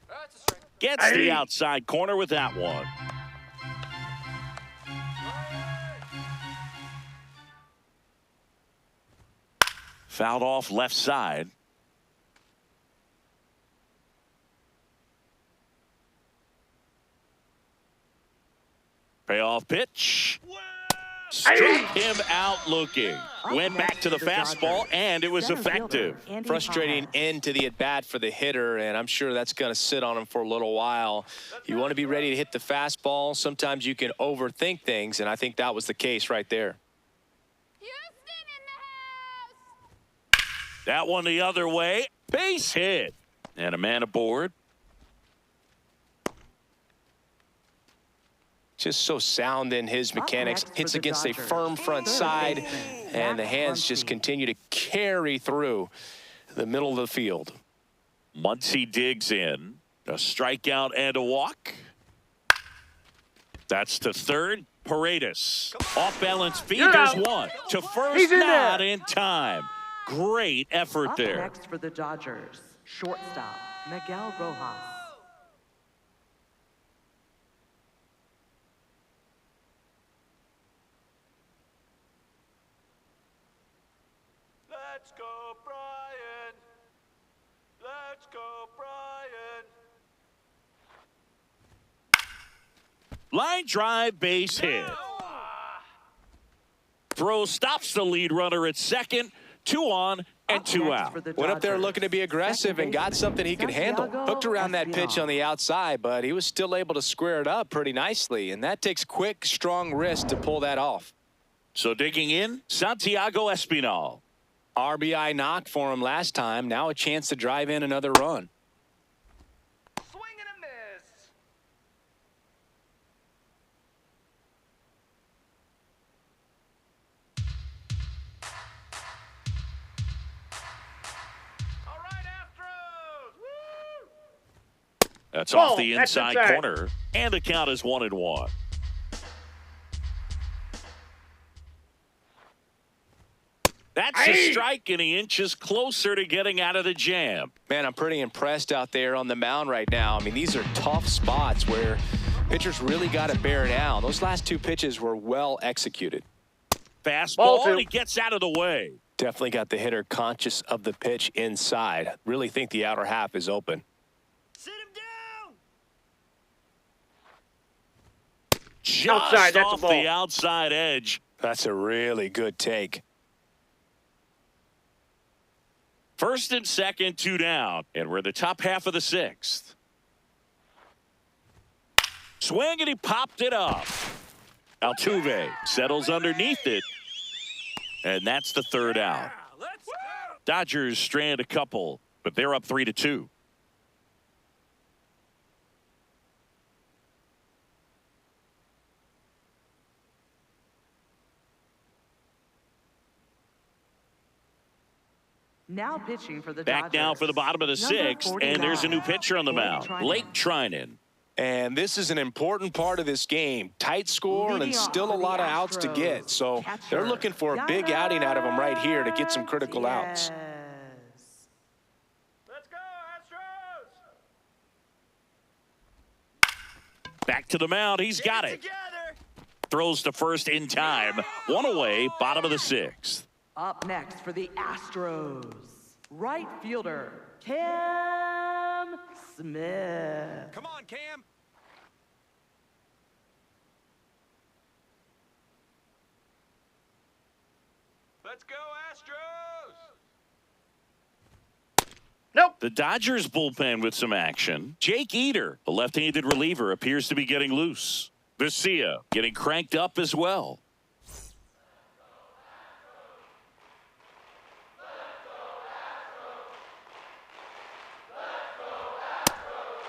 That's a strike. Gets the outside corner with that one. Fouled off left side. Payoff pitch. Struck him out looking. Went back to the fastball, and it was Center fielder, effective. Andy Frustrating Paez. end to the at-bat for the hitter, and I'm sure that's going to sit on him for a little while. You want to be ready to hit the fastball. Sometimes you can overthink things, and I think that was the case right there. Houston in the house. That one the other way. Base hit. And a man aboard. Just so sound in his mechanics. next Hits for the against a Dodgers, firm front third side, baseman, and the Matt hands just Muncy. continue to carry through the middle of the field. Muncy digs in. A strikeout and a walk. That's to third. Paredes. Off balance feed. You're There's out. one. To first, He's in not there. in time. Great effort Up there. next for the Dodgers, shortstop Miguel Rojas. Let's go, Brian! Let's go, Brian! Line drive, base hit. Throw stops the lead runner at second. 2 on and Up 2 next out. for the Went up there Dodgers, looking to be aggressive second and got baseman, something he could handle. Santiago Hooked around that pitch Espinal. on the outside, but he was still able to square it up pretty nicely, and that takes quick, strong wrist to pull that off. So digging in, Santiago Espinal. RBI knock for him last time. Now a chance to drive in another run. Swing and a miss! All right, Astros! Woo! That's Ball, off the that's inside inside. corner. And the count is 1-1. That's a strike, and he inches closer to getting out of the jam. Man, I'm pretty impressed out there on the mound right now. I mean, these are tough spots where pitchers really got to bear down. Those last 2 pitches were well executed. Fastball, Ball 2. and he gets out of the way. Definitely got the hitter conscious of the pitch inside. Really think the outer half is open. Sit him down! Just Outside, that's a off ball. the outside edge. That's a really good take. First and second, 2 down. And we're in the top half of the 6th. Swing, and he popped it up. Altuve settles underneath it. And that's the 3rd out. Dodgers strand a couple, but they're up 3-2. Now pitching for the Back Dodgers. now for the bottom of the 6th, and there's a new pitcher on the mound, Blake Trinan. And this is an important part of this game. Tight score and still a lot of outs to get. So they're looking for a big outing out of him right here to get some critical outs. Let's go, Astros! Back to the mound. He's got it. Throws to first in time. 1 away, bottom of the 6th. Up next for the Astros, right fielder, Cam Smith. Come on, Cam. Let's go, Astros! Nope. The Dodgers bullpen with some action. Jake Eater, a left-handed reliever, appears to be getting loose. Vesia getting cranked up as well.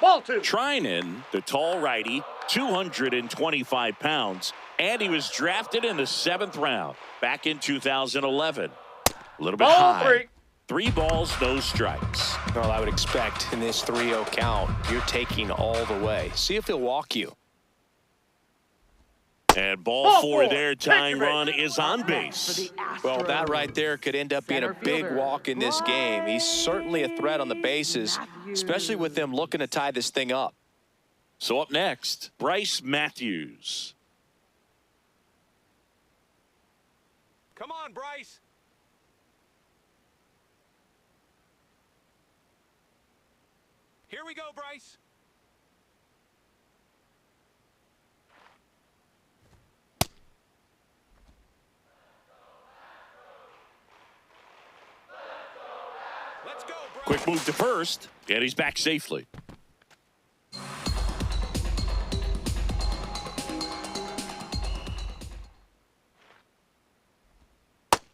Ball 2. Trinan, the tall righty, 225 pounds, and he was drafted in the 7th round back in 2011. A little bit Ball high. 3. 3 balls, no strikes. Well, I would expect in this 3-0 count, you're taking all the way. See if he'll walk you. And ball Ball 4 4. there. Tying run is on base. Well, that right there could end up being a big walk in this game. He's certainly a threat on the bases, especially with them looking to tie this thing up. So up next, Bryce Matthews. Come on, Bryce. Here we go, Bryce. Let's go, Bryce. Quick move to first, and he's back safely.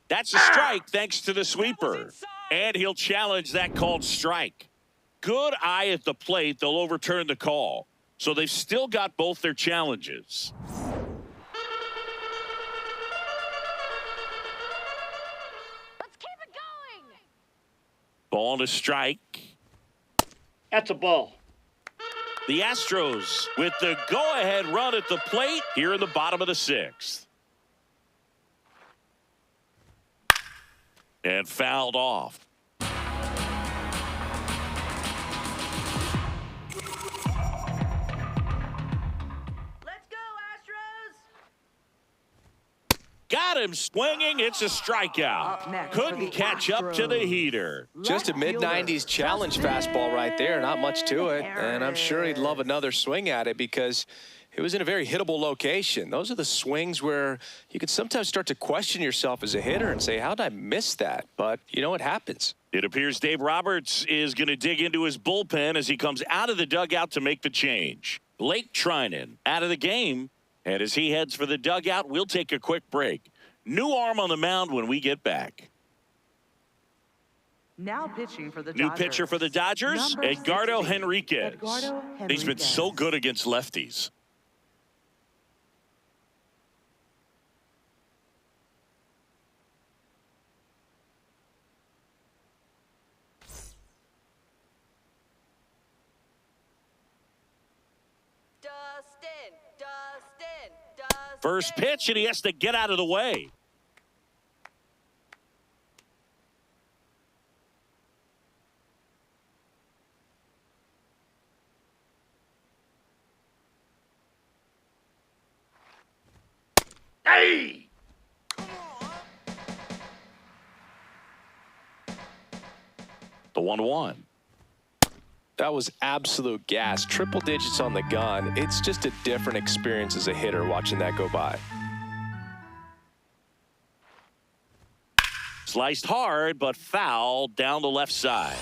That's a strike thanks to the sweeper. And he'll challenge that called strike. Good eye at the plate. They'll overturn the call. So they've still got both their challenges. Let's keep it going. Ball to strike. That's a ball. The Astros with the go-ahead run at the plate here in the bottom of the 6th. And fouled off. Let's go, Astros. Got him swinging. It's a strikeout. Couldn't catch up to the heater. Just a mid-90s challenge fastball right there. Not much to it. And I'm sure he'd love another swing at it because it was in a very hittable location. Those are the swings where you can sometimes start to question yourself as a hitter and say, how did I miss that? But, you know, it happens. It appears Dave Roberts is going to dig into his bullpen as he comes out of the dugout to make the change. Blake Trinan out of the game. And as he heads for the dugout, we'll take a quick break. New arm on the mound when we get back. Now pitching for the New Dodgers. pitcher for the Dodgers, Number Edgardo 60, Henriquez. Edgardo He's been so Henriquez. good against lefties. Dustin. First pitch, and he has to get out of the way. Hey! The 1-1. That was absolute gas. Triple digits on the gun. It's just a different experience as a hitter watching that go by. Sliced hard, but foul down the left side.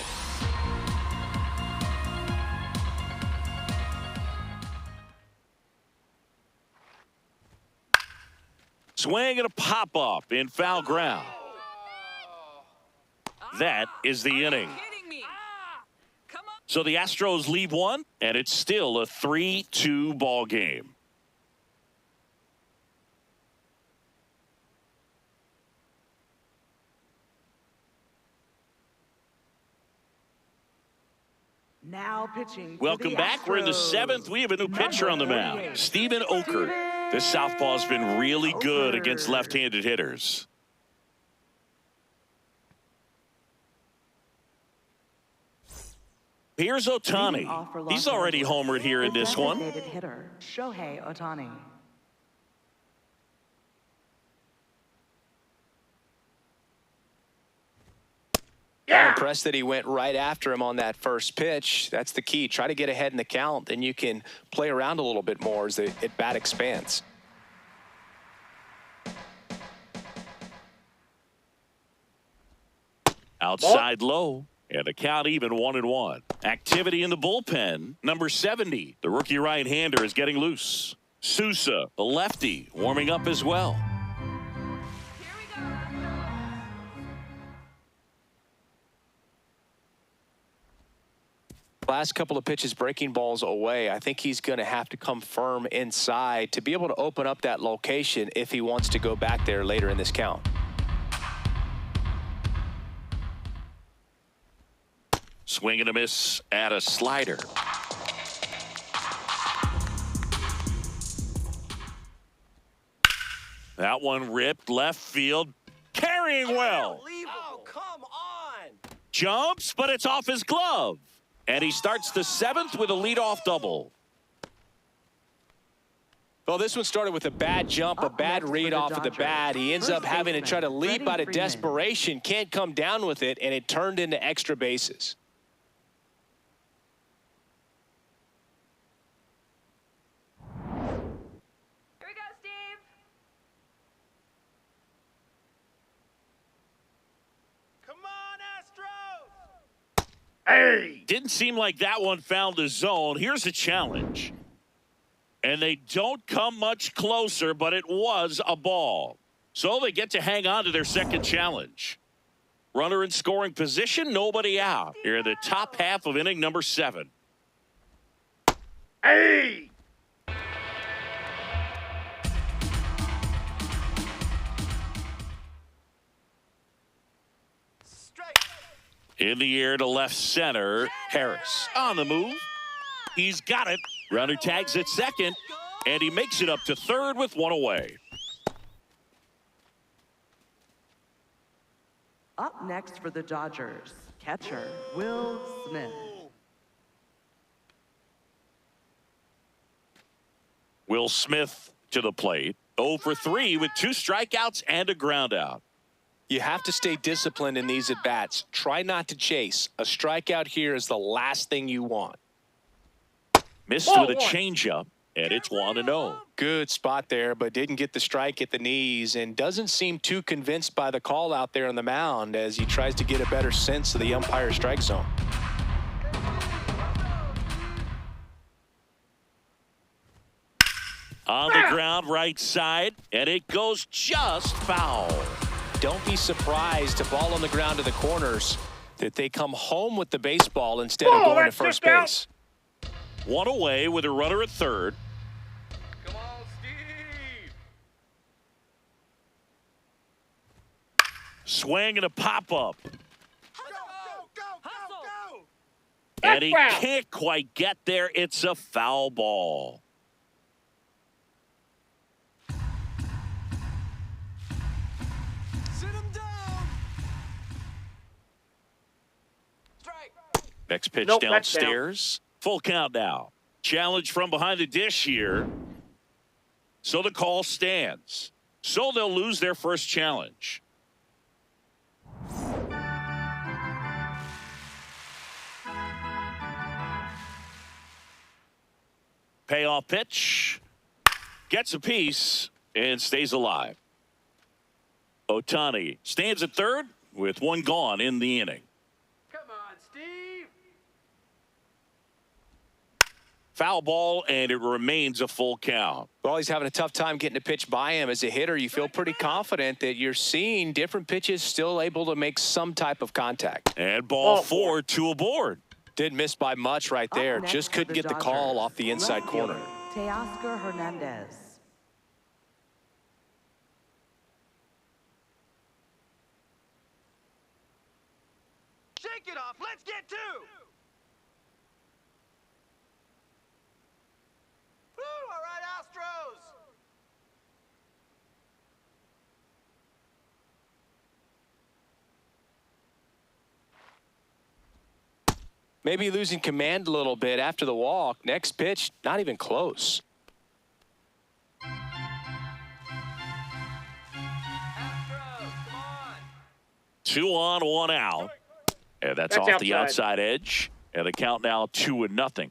Swing and a pop-up in foul ground. That is the inning. So the Astros leave one, and it's still a 3-2 ball game. Now pitching. Welcome back. We're in the 7th. We have a new pitcher on the mound, Steven Okert. This southpaw's been really good against left-handed hitters. Here's Ohtani. He's already homered here in this one. Hitter, Shohei Ohtani. I'm impressed that he went right after him on that first pitch. That's the key. Try to get ahead in the count, then you can play around a little bit more as the at-bat expands. Outside low, and the count even 1-1. Activity in the bullpen. Number 70, the rookie right-hander, is getting loose. Sousa, the lefty, warming up as well. Last couple of pitches breaking balls away. I think he's going to have to come firm inside to be able to open up that location if he wants to go back there later in this count. Swing and a miss at a slider. That one ripped left field. Carrying well. Oh, come on. Jumps, but it's off his glove. And he starts the 7th with a leadoff double. Well, this one started with a bad jump, a bad read off of the bat. He ends up having to try to leap out of desperation, can't come down with it, and it turned into extra bases. Here we go, Steve. Come on, Astros! Hey! Didn't seem like that one found the zone. Here's a challenge. And they don't come much closer, but it was a ball. So they get to hang on to their second challenge. Runner in scoring position, nobody out. Here in the top half of inning number 7. Hey! In the air to left center, Harris on the move. He's got it. Runner tags at second, and he makes it up to third with one away. Up next for the Dodgers, catcher Will Smith. Will Smith to the plate. 0 for 3 with 2 strikeouts and a ground out. You have to stay disciplined in these at-bats. Try not to chase. A strikeout here is the last thing you want. Missed with a changeup, and it's 1-0. Good spot there, but didn't get the strike at the knees and doesn't seem too convinced by the call out there on the mound as he tries to get a better sense of the umpire's strike zone. On the ground, right side, and it goes just foul. Don't be surprised, a ball on the ground to the corners, that they come home with the baseball instead of going to first base. One away with a runner at third. Come on, Steve! Swing and a pop-up. Go, go, go, go, go! And he can't quite get there. It's a foul ball. Sit him down! Strike! Next pitch Nope, that's down. downstairs. Full count now. Challenge from behind the dish here. So the call stands. So they'll lose their first challenge. Payoff pitch. Gets a piece and stays alive. Ohtani stands at third. with one gone in the inning. Come on, Steve. Foul ball, and it remains a full count. Well, he's having a tough time getting a pitch by him. As a hitter, you feel pretty confident that you're seeing different pitches still able to make some type of contact. And ball four, two aboard. Didn't miss by much right there. Just couldn't get the call off the inside corner. Teoscar Hernandez. Shake it off. Let's get two. Woo! All right, Astros. Maybe losing command a little bit after the walk. Next pitch, not even close. Astros, come on. 2 on, 1 out. And that's off the outside edge. And the count now 2-0.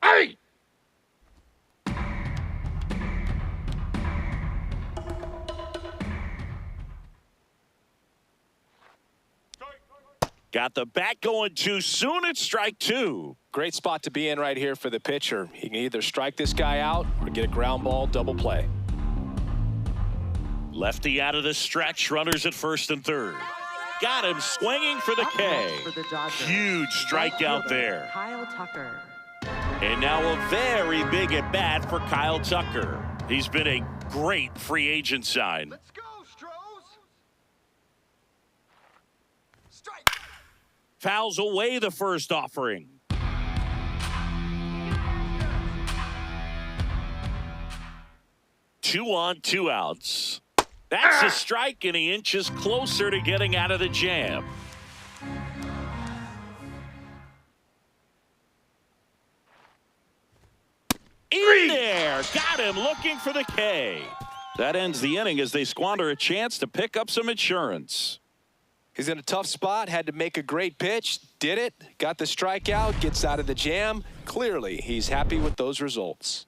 Hey! Got the bat going too soon. It's strike 2. Great spot to be in right here for the pitcher. He can either strike this guy out or get a ground ball double play. Lefty out of the stretch. Runners at first and third. Got him swinging for the K. Huge strikeout there. Kyle Tucker. And now a very big at bat for Kyle Tucker. He's been a great free agent sign. Let's go, Stros. Strike. Fouls away the first offering. Two on, 2 outs. That's a strike, and he inches closer to getting out of the jam. In there, got him looking for the K. That ends the inning as they squander a chance to pick up some insurance. He's in a tough spot, had to make a great pitch, did it, got the strikeout, gets out of the jam. Clearly, he's happy with those results.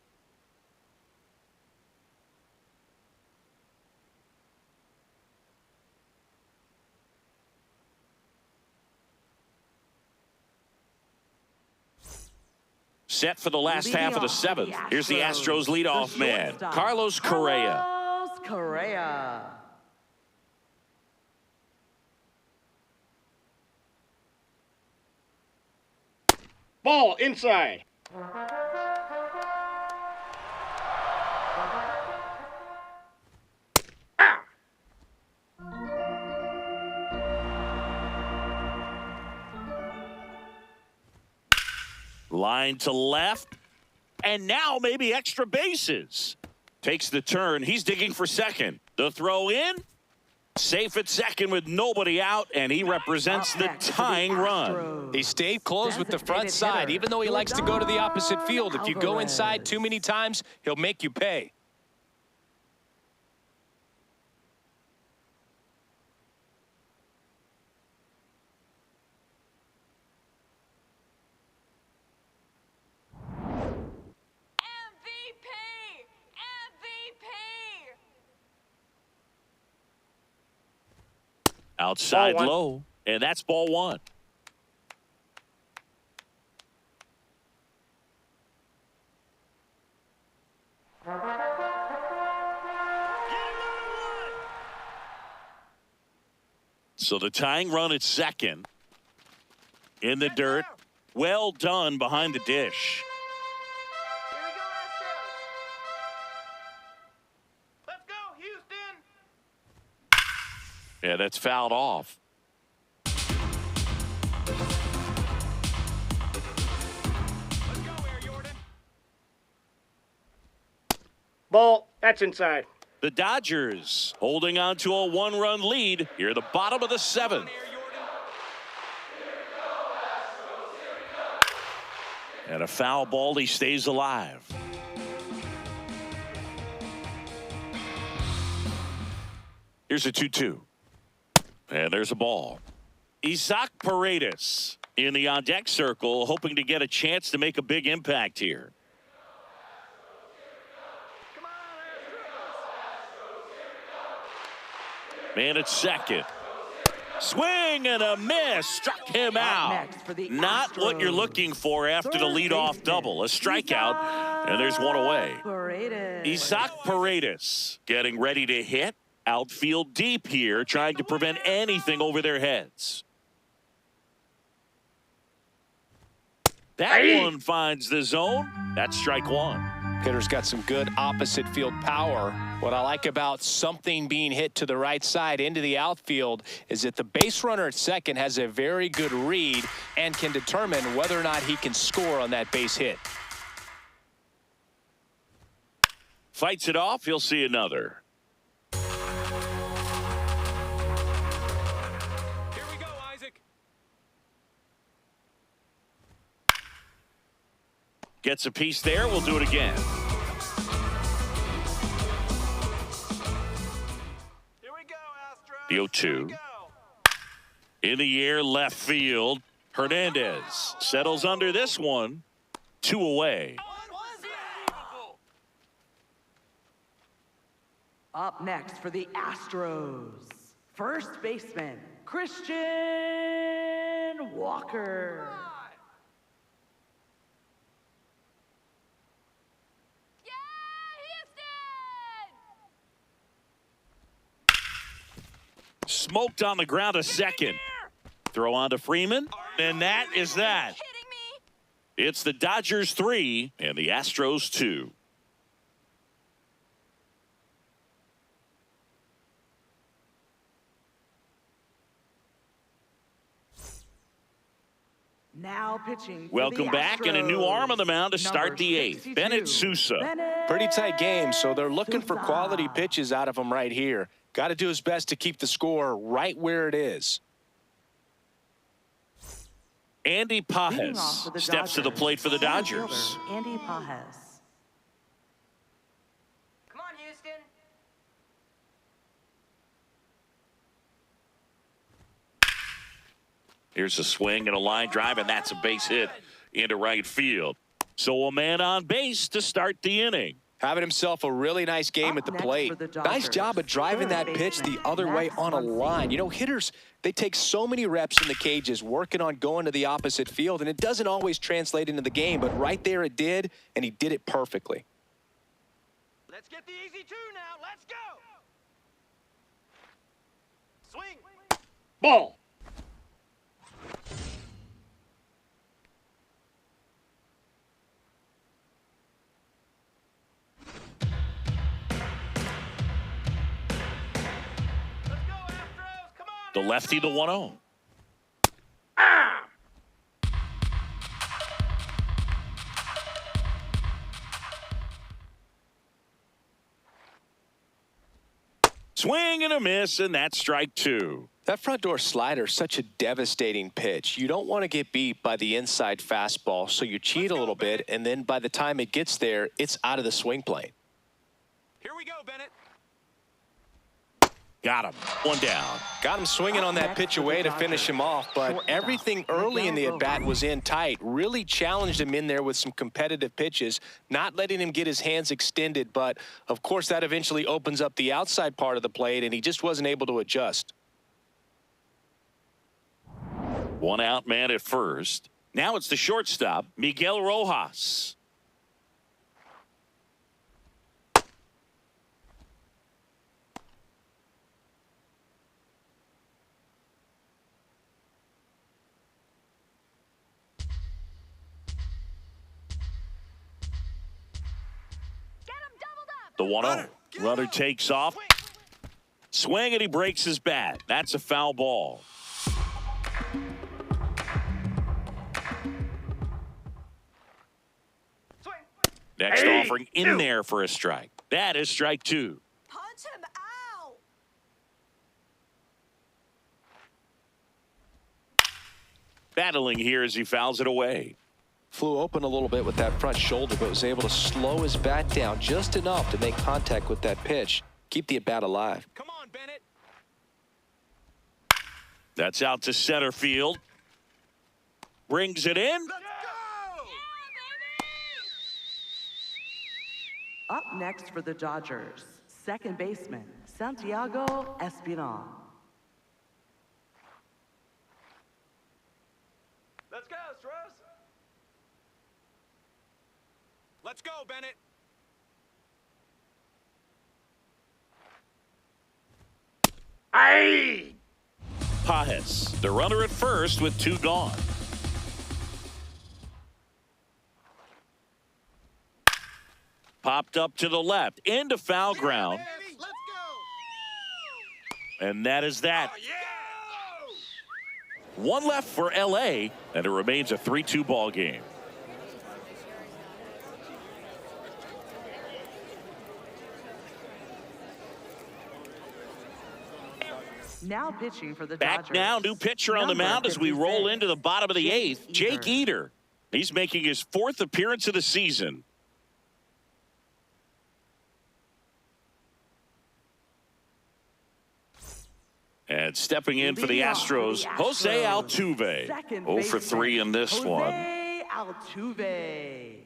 Set for the last half of the 7th. Here's the Astros leadoff man, Carlos Correa. Carlos Correa. Ball inside. Line to left. And now maybe extra bases. Takes the turn. He's digging for second. The throw in. Safe at second with nobody out, and he represents the tying run. He stayed close with the front side, even though he likes to go to the opposite field. If you go inside too many times, he'll make you pay. Outside low, and that's ball 1. So the tying run at second. In the dirt. Well done behind the dish. Here we go, Astros. Let's go, Houston. Yeah, that's fouled off. Let's go, Air Jordan. Ball, that's inside. The Dodgers holding on to a 1-run lead here at the bottom of the 7th. And a foul ball, he stays alive. Here's a 2-2. And there's a ball. Isaac Paredes in the on-deck circle, hoping to get a chance to make a big impact here. Come on, Astros. Man at second. Swing and a miss. Struck him out. next for the Not what you're Astros. looking for after the Third leadoff baseman, double. A strikeout, and there's one away. Paredes. Isaac Paredes getting ready to hit. Outfield deep here, trying to prevent anything over their heads. That one finds the zone. That's strike one. Hitter's got some good opposite field power. What I like about something being hit to the right side into the outfield is that the base runner at second has a very good read and can determine whether or not he can score on that base hit. Fights it off. He'll see another. Here we go, Isaac. Gets a piece there. We'll do it again. Here we go, Astros. The Here 0-2. we go. In the air, left field. Hernandez settles under this one. 2 away. Unbelievable. Up next for the Astros, first baseman, Christian Walker. Yeah, Houston! Smoked on the ground a second. Throw on to Freeman. And that is that. Kidding me? It's the Dodgers 3 and the Astros 2. Now pitching for Welcome the back, and a new arm on the mound to Astros, start number the 8th. 62, Bennett Sousa. Bennett Pretty tight game, so they're looking for Sousa. quality pitches out of him right here. Got to do his best to keep the score right where it is. Andy Leading Pajes off for the steps to the Dodgers, plate for the center Dodgers. fielder, Andy Pajes. Come on, Houston. Here's a swing and a line drive, and that's a base hit into right field. So a man on base to start the inning. Having himself a really nice game Up at the next plate. for the Nice Dodgers, job of driving third that pitch the baseman, other way Max on a Muncy. line. You know, hitters, they take so many reps in the cages working on going to the opposite field, and it doesn't always translate into the game, but right there it did, and he did it perfectly. Let's get the easy 2 now. Let's go. Swing. Ball. Let's go, Astros. Come on. The lefty, the 1-0. Swing and a miss, and that's strike 2. That front door slider is such a devastating pitch. You don't want to get beat by the inside fastball, so you cheat a little bit, and then by the time it gets there, it's out of the swing plane. Here we go, Bennett. Got him. One down. Got him swinging on that pitch away to finish him off, but Shortstop, everything early in the Miguel at-bat Rojas. was in tight. Really challenged him in there with some competitive pitches, not letting him get his hands extended, but of course that eventually opens up the outside part of the plate, and he just wasn't able to adjust. One out man at first. Now it's the shortstop, Miguel Rojas. Get him doubled up! The 1-0. Runner takes off. Swing, and he breaks his bat. That's a foul ball. Swing. Next Hey, offering in there for a strike. That is strike 2. Punch him out! Battling here as he fouls it away. Flew open a little bit with that front shoulder, but was able to slow his bat down just enough to make contact with that pitch. Keep the at-bat alive. Come on, Bennett. That's out to center field. Brings it in. Up next for the Dodgers, second baseman, Santiago Espinal. Let's go, Astros. Let's go, Bennett. Aye! Pajes, the runner at first with 2 gone. Popped up to the left, into foul ground. Let's go. And that is that. Oh, yeah. 1 left for LA, and it remains a 3-2 ball game. Now pitching for the Back Dodgers. now, new pitcher on the Number mound as we roll 56, into the bottom of the 8th. Jake Eater. Eater. He's making his 4th appearance of the season. And stepping in for the Astros, Jose Altuve. Second 0 for 3 in this baseman, one. Jose Altuve.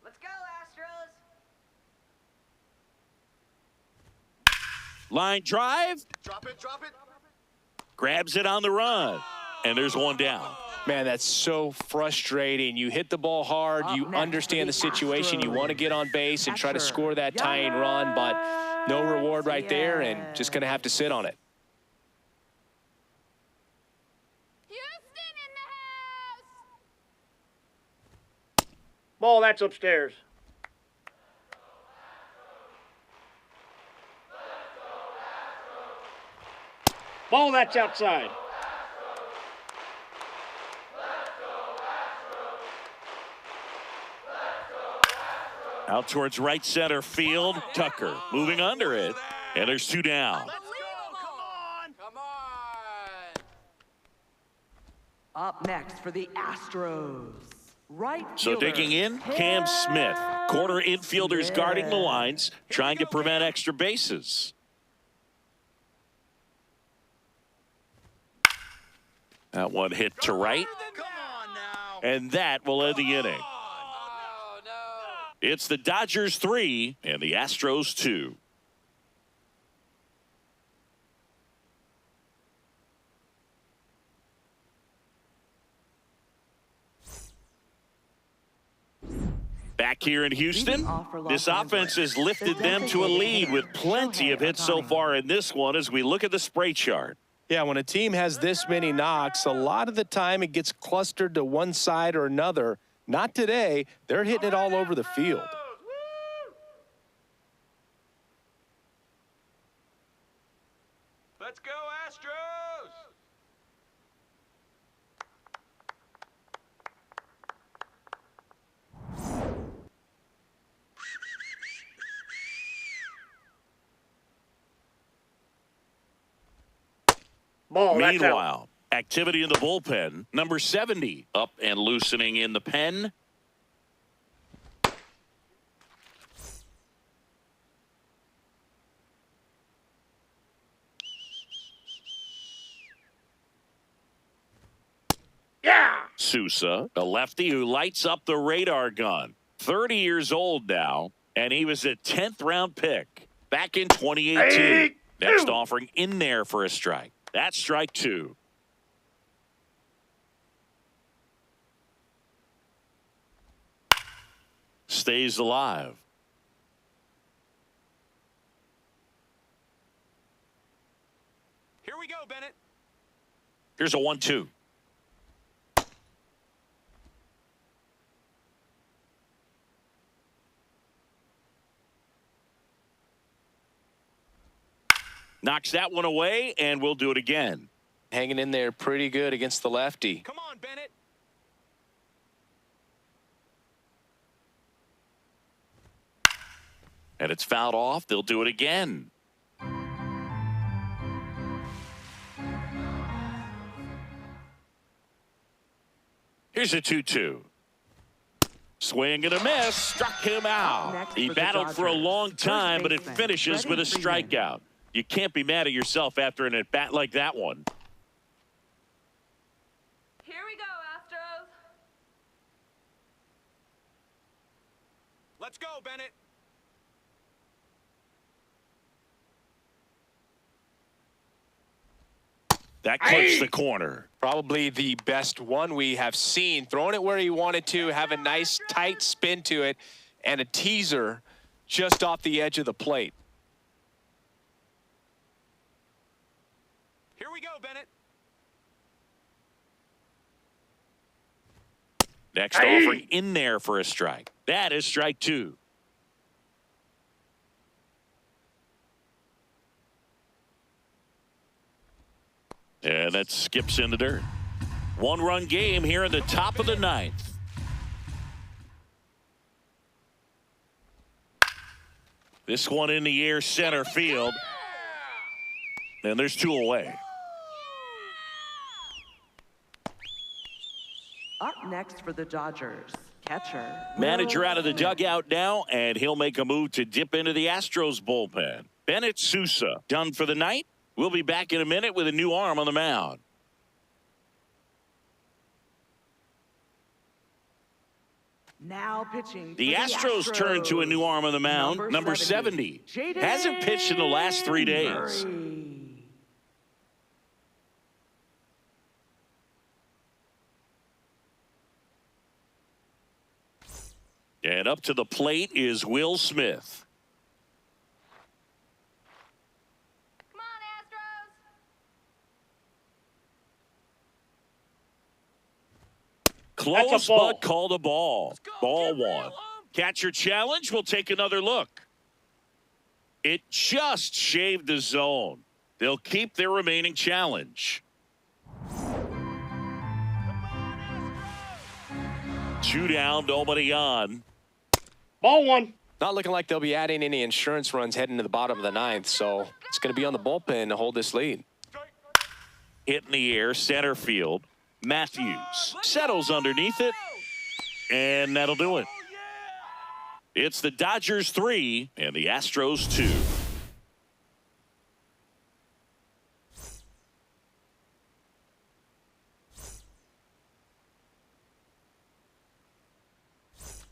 Let's go, Astros. Line drive, Drop it, drop it. grabs it on the run, and there's 1 down. Man, that's so frustrating. You hit the ball hard. Up You next understand the for the situation. You Astros. want to get on base and try to Catcher, score that tying run, but no reward right there, and just going to have to sit on it. Houston in the house. Ball, that's upstairs. Ball, that's outside. Out towards right center field. Tucker moving under it. And there's 2 down. Let's go. Come on. Come on. Up next for the Astros. Right So fielder, digging in, Cam Smith. Corner infielders guarding the lines, trying to prevent extra bases. That one hit to right, Come on now. and that will end the inning. Oh, no. It's the Dodgers 3 and the Astros 2. Back here in Houston, this offense has lifted them to a lead with plenty of hits so far in this one as we look at the spray chart. Yeah, when a team has this many knocks, a lot of the time it gets clustered to one side or another. Not today. They're hitting it all over the field. Let's go, Astros. Ball, that's out. Meanwhile, activity in the bullpen. Number 70 up and loosening in the pen. Yeah! Sousa, a lefty who lights up the radar gun. 30 years old now, and he was a 10th round pick back in 2018. Hey, Next two. offering in there for a strike. That's strike 2. Stays alive. Here we go, Bennett. Here's a 1-2. Knocks that one away, and we'll do it again. Hanging in there pretty good against the lefty. Come on, Bennett. And it's fouled off. They'll do it again. Here's a 2-2. Swing and a miss. Struck him out. Next He for the battled for a Dodgers, long first time, but it baseman, finishes with a Freddie Freeman. strikeout. You can't be mad at yourself after an at-bat like that one. Here Let's go, Bennett. That clips the corner. Probably the best one we have seen. Throwing it where he wanted to, have a nice tight spin to it, and a teaser just off the edge of the plate. Here we go, Bennett. Next offering in there for a strike. That is strike two. And that skips in the dirt. One-run game here in the top of the ninth. This one in the air center field. And there's two away. Up next for the Dodgers, catcher. Manager out of the dugout now, and he'll make a move to dip into the Astros bullpen. Bennett Sousa done for the night. We'll be back in a minute with a new arm on the mound. Now pitching. The Astros turn to a new arm on the mound, number 70. Hasn't pitched in the last 3 days. And up to the plate is Will Smith. Come on, Astros. Close, That's a ball. but called a ball. Ball one. Catcher challenge. We'll take another look. It just shaved the zone. They'll keep their remaining challenge. 2 down, nobody on. Ball one. Not looking like they'll be adding any insurance runs heading to the bottom of the ninth, so it's going to be on the bullpen to hold this lead. Hit in the air, center field. Matthews settles underneath it, and that'll do it. It's the Dodgers 3 and the Astros 2.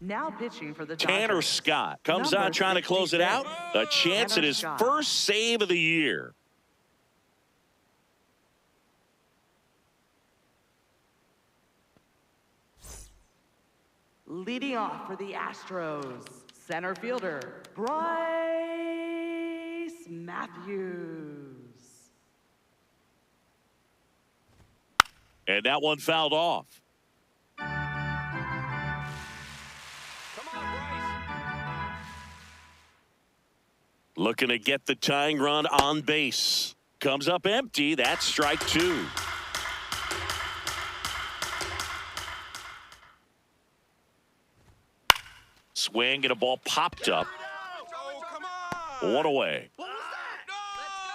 Now pitching for the Tanner Dodgers. Scott comes Number on trying to close it out. 66. A chance at Tanner his Scott. first save of the year. Leading off for the Astros, center fielder, Bryce Matthews. And that one fouled off. Come on, Bryce. Looking to get the tying run on base. Comes up empty. That's strike two. Swing and a ball popped up. Oh, come on. One away.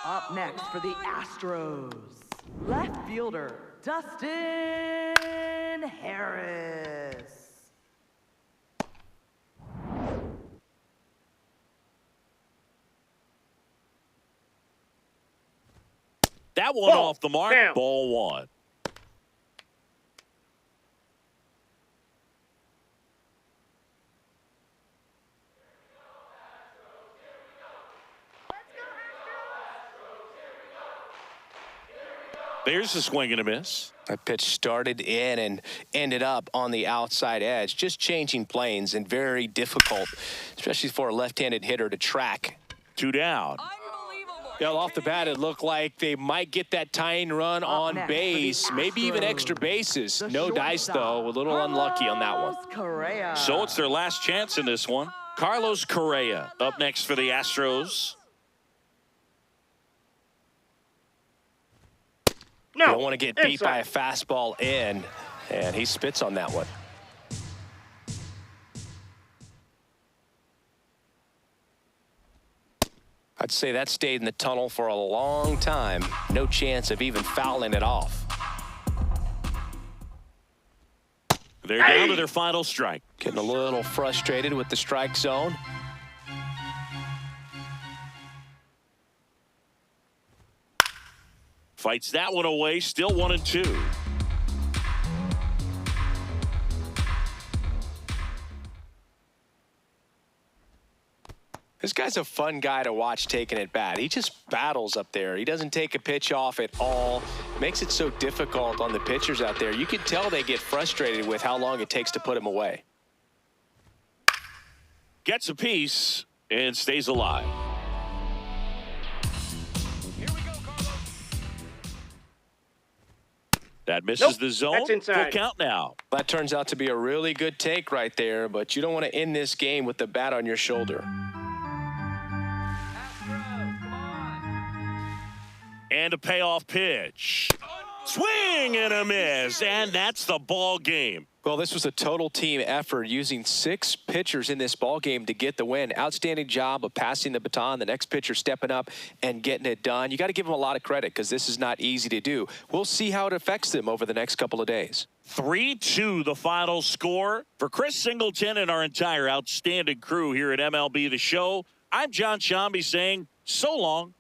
Up next for the Astros, left fielder, Dustin Harris. That one Ball. off the mark. Down. Ball one. There's a swing and a miss. That pitch started in and ended up on the outside edge, just changing planes and very difficult, especially for a left-handed hitter to track. 2 down. Well, off the bat, it looked like they might get that tying run on next for the base, maybe even Astros, extra bases. the No dice, shortstop, though. A little unlucky on that one. Carlos Correa. So it's their last chance in this one. Carlos Correa up next for the Astros. No. You don't want to get beat by a Inside. fastball in, and he spits on that one. I'd say that stayed in the tunnel for a long time. No chance of even fouling it off. They're down to their final strike. Getting a little frustrated with the strike zone. Fights that one away, still 1-2. This guy's a fun guy to watch taking at bat. He just battles up there. He doesn't take a pitch off at all. Makes it so difficult on the pitchers out there. You can tell they get frustrated with how long it takes to put him away. Gets a piece and stays alive. Here we go, Carlos. That misses Nope, the zone. that's inside. Full count now. That turns out to be a really good take right there, but you don't want to end this game with the bat on your shoulder. Astros, come on. And a payoff pitch. Swing and a miss, and that's the ball game. Well, this was a total team effort using 6 pitchers in this ball game to get the win. Outstanding job of passing the baton, the next pitcher stepping up and getting it done. You got to give them a lot of credit because this is not easy to do. We'll see how it affects them over the next couple of days. 3-2 the final score. For Chris Singleton and our entire outstanding crew here at MLB The Show, I'm John Shambi saying so long.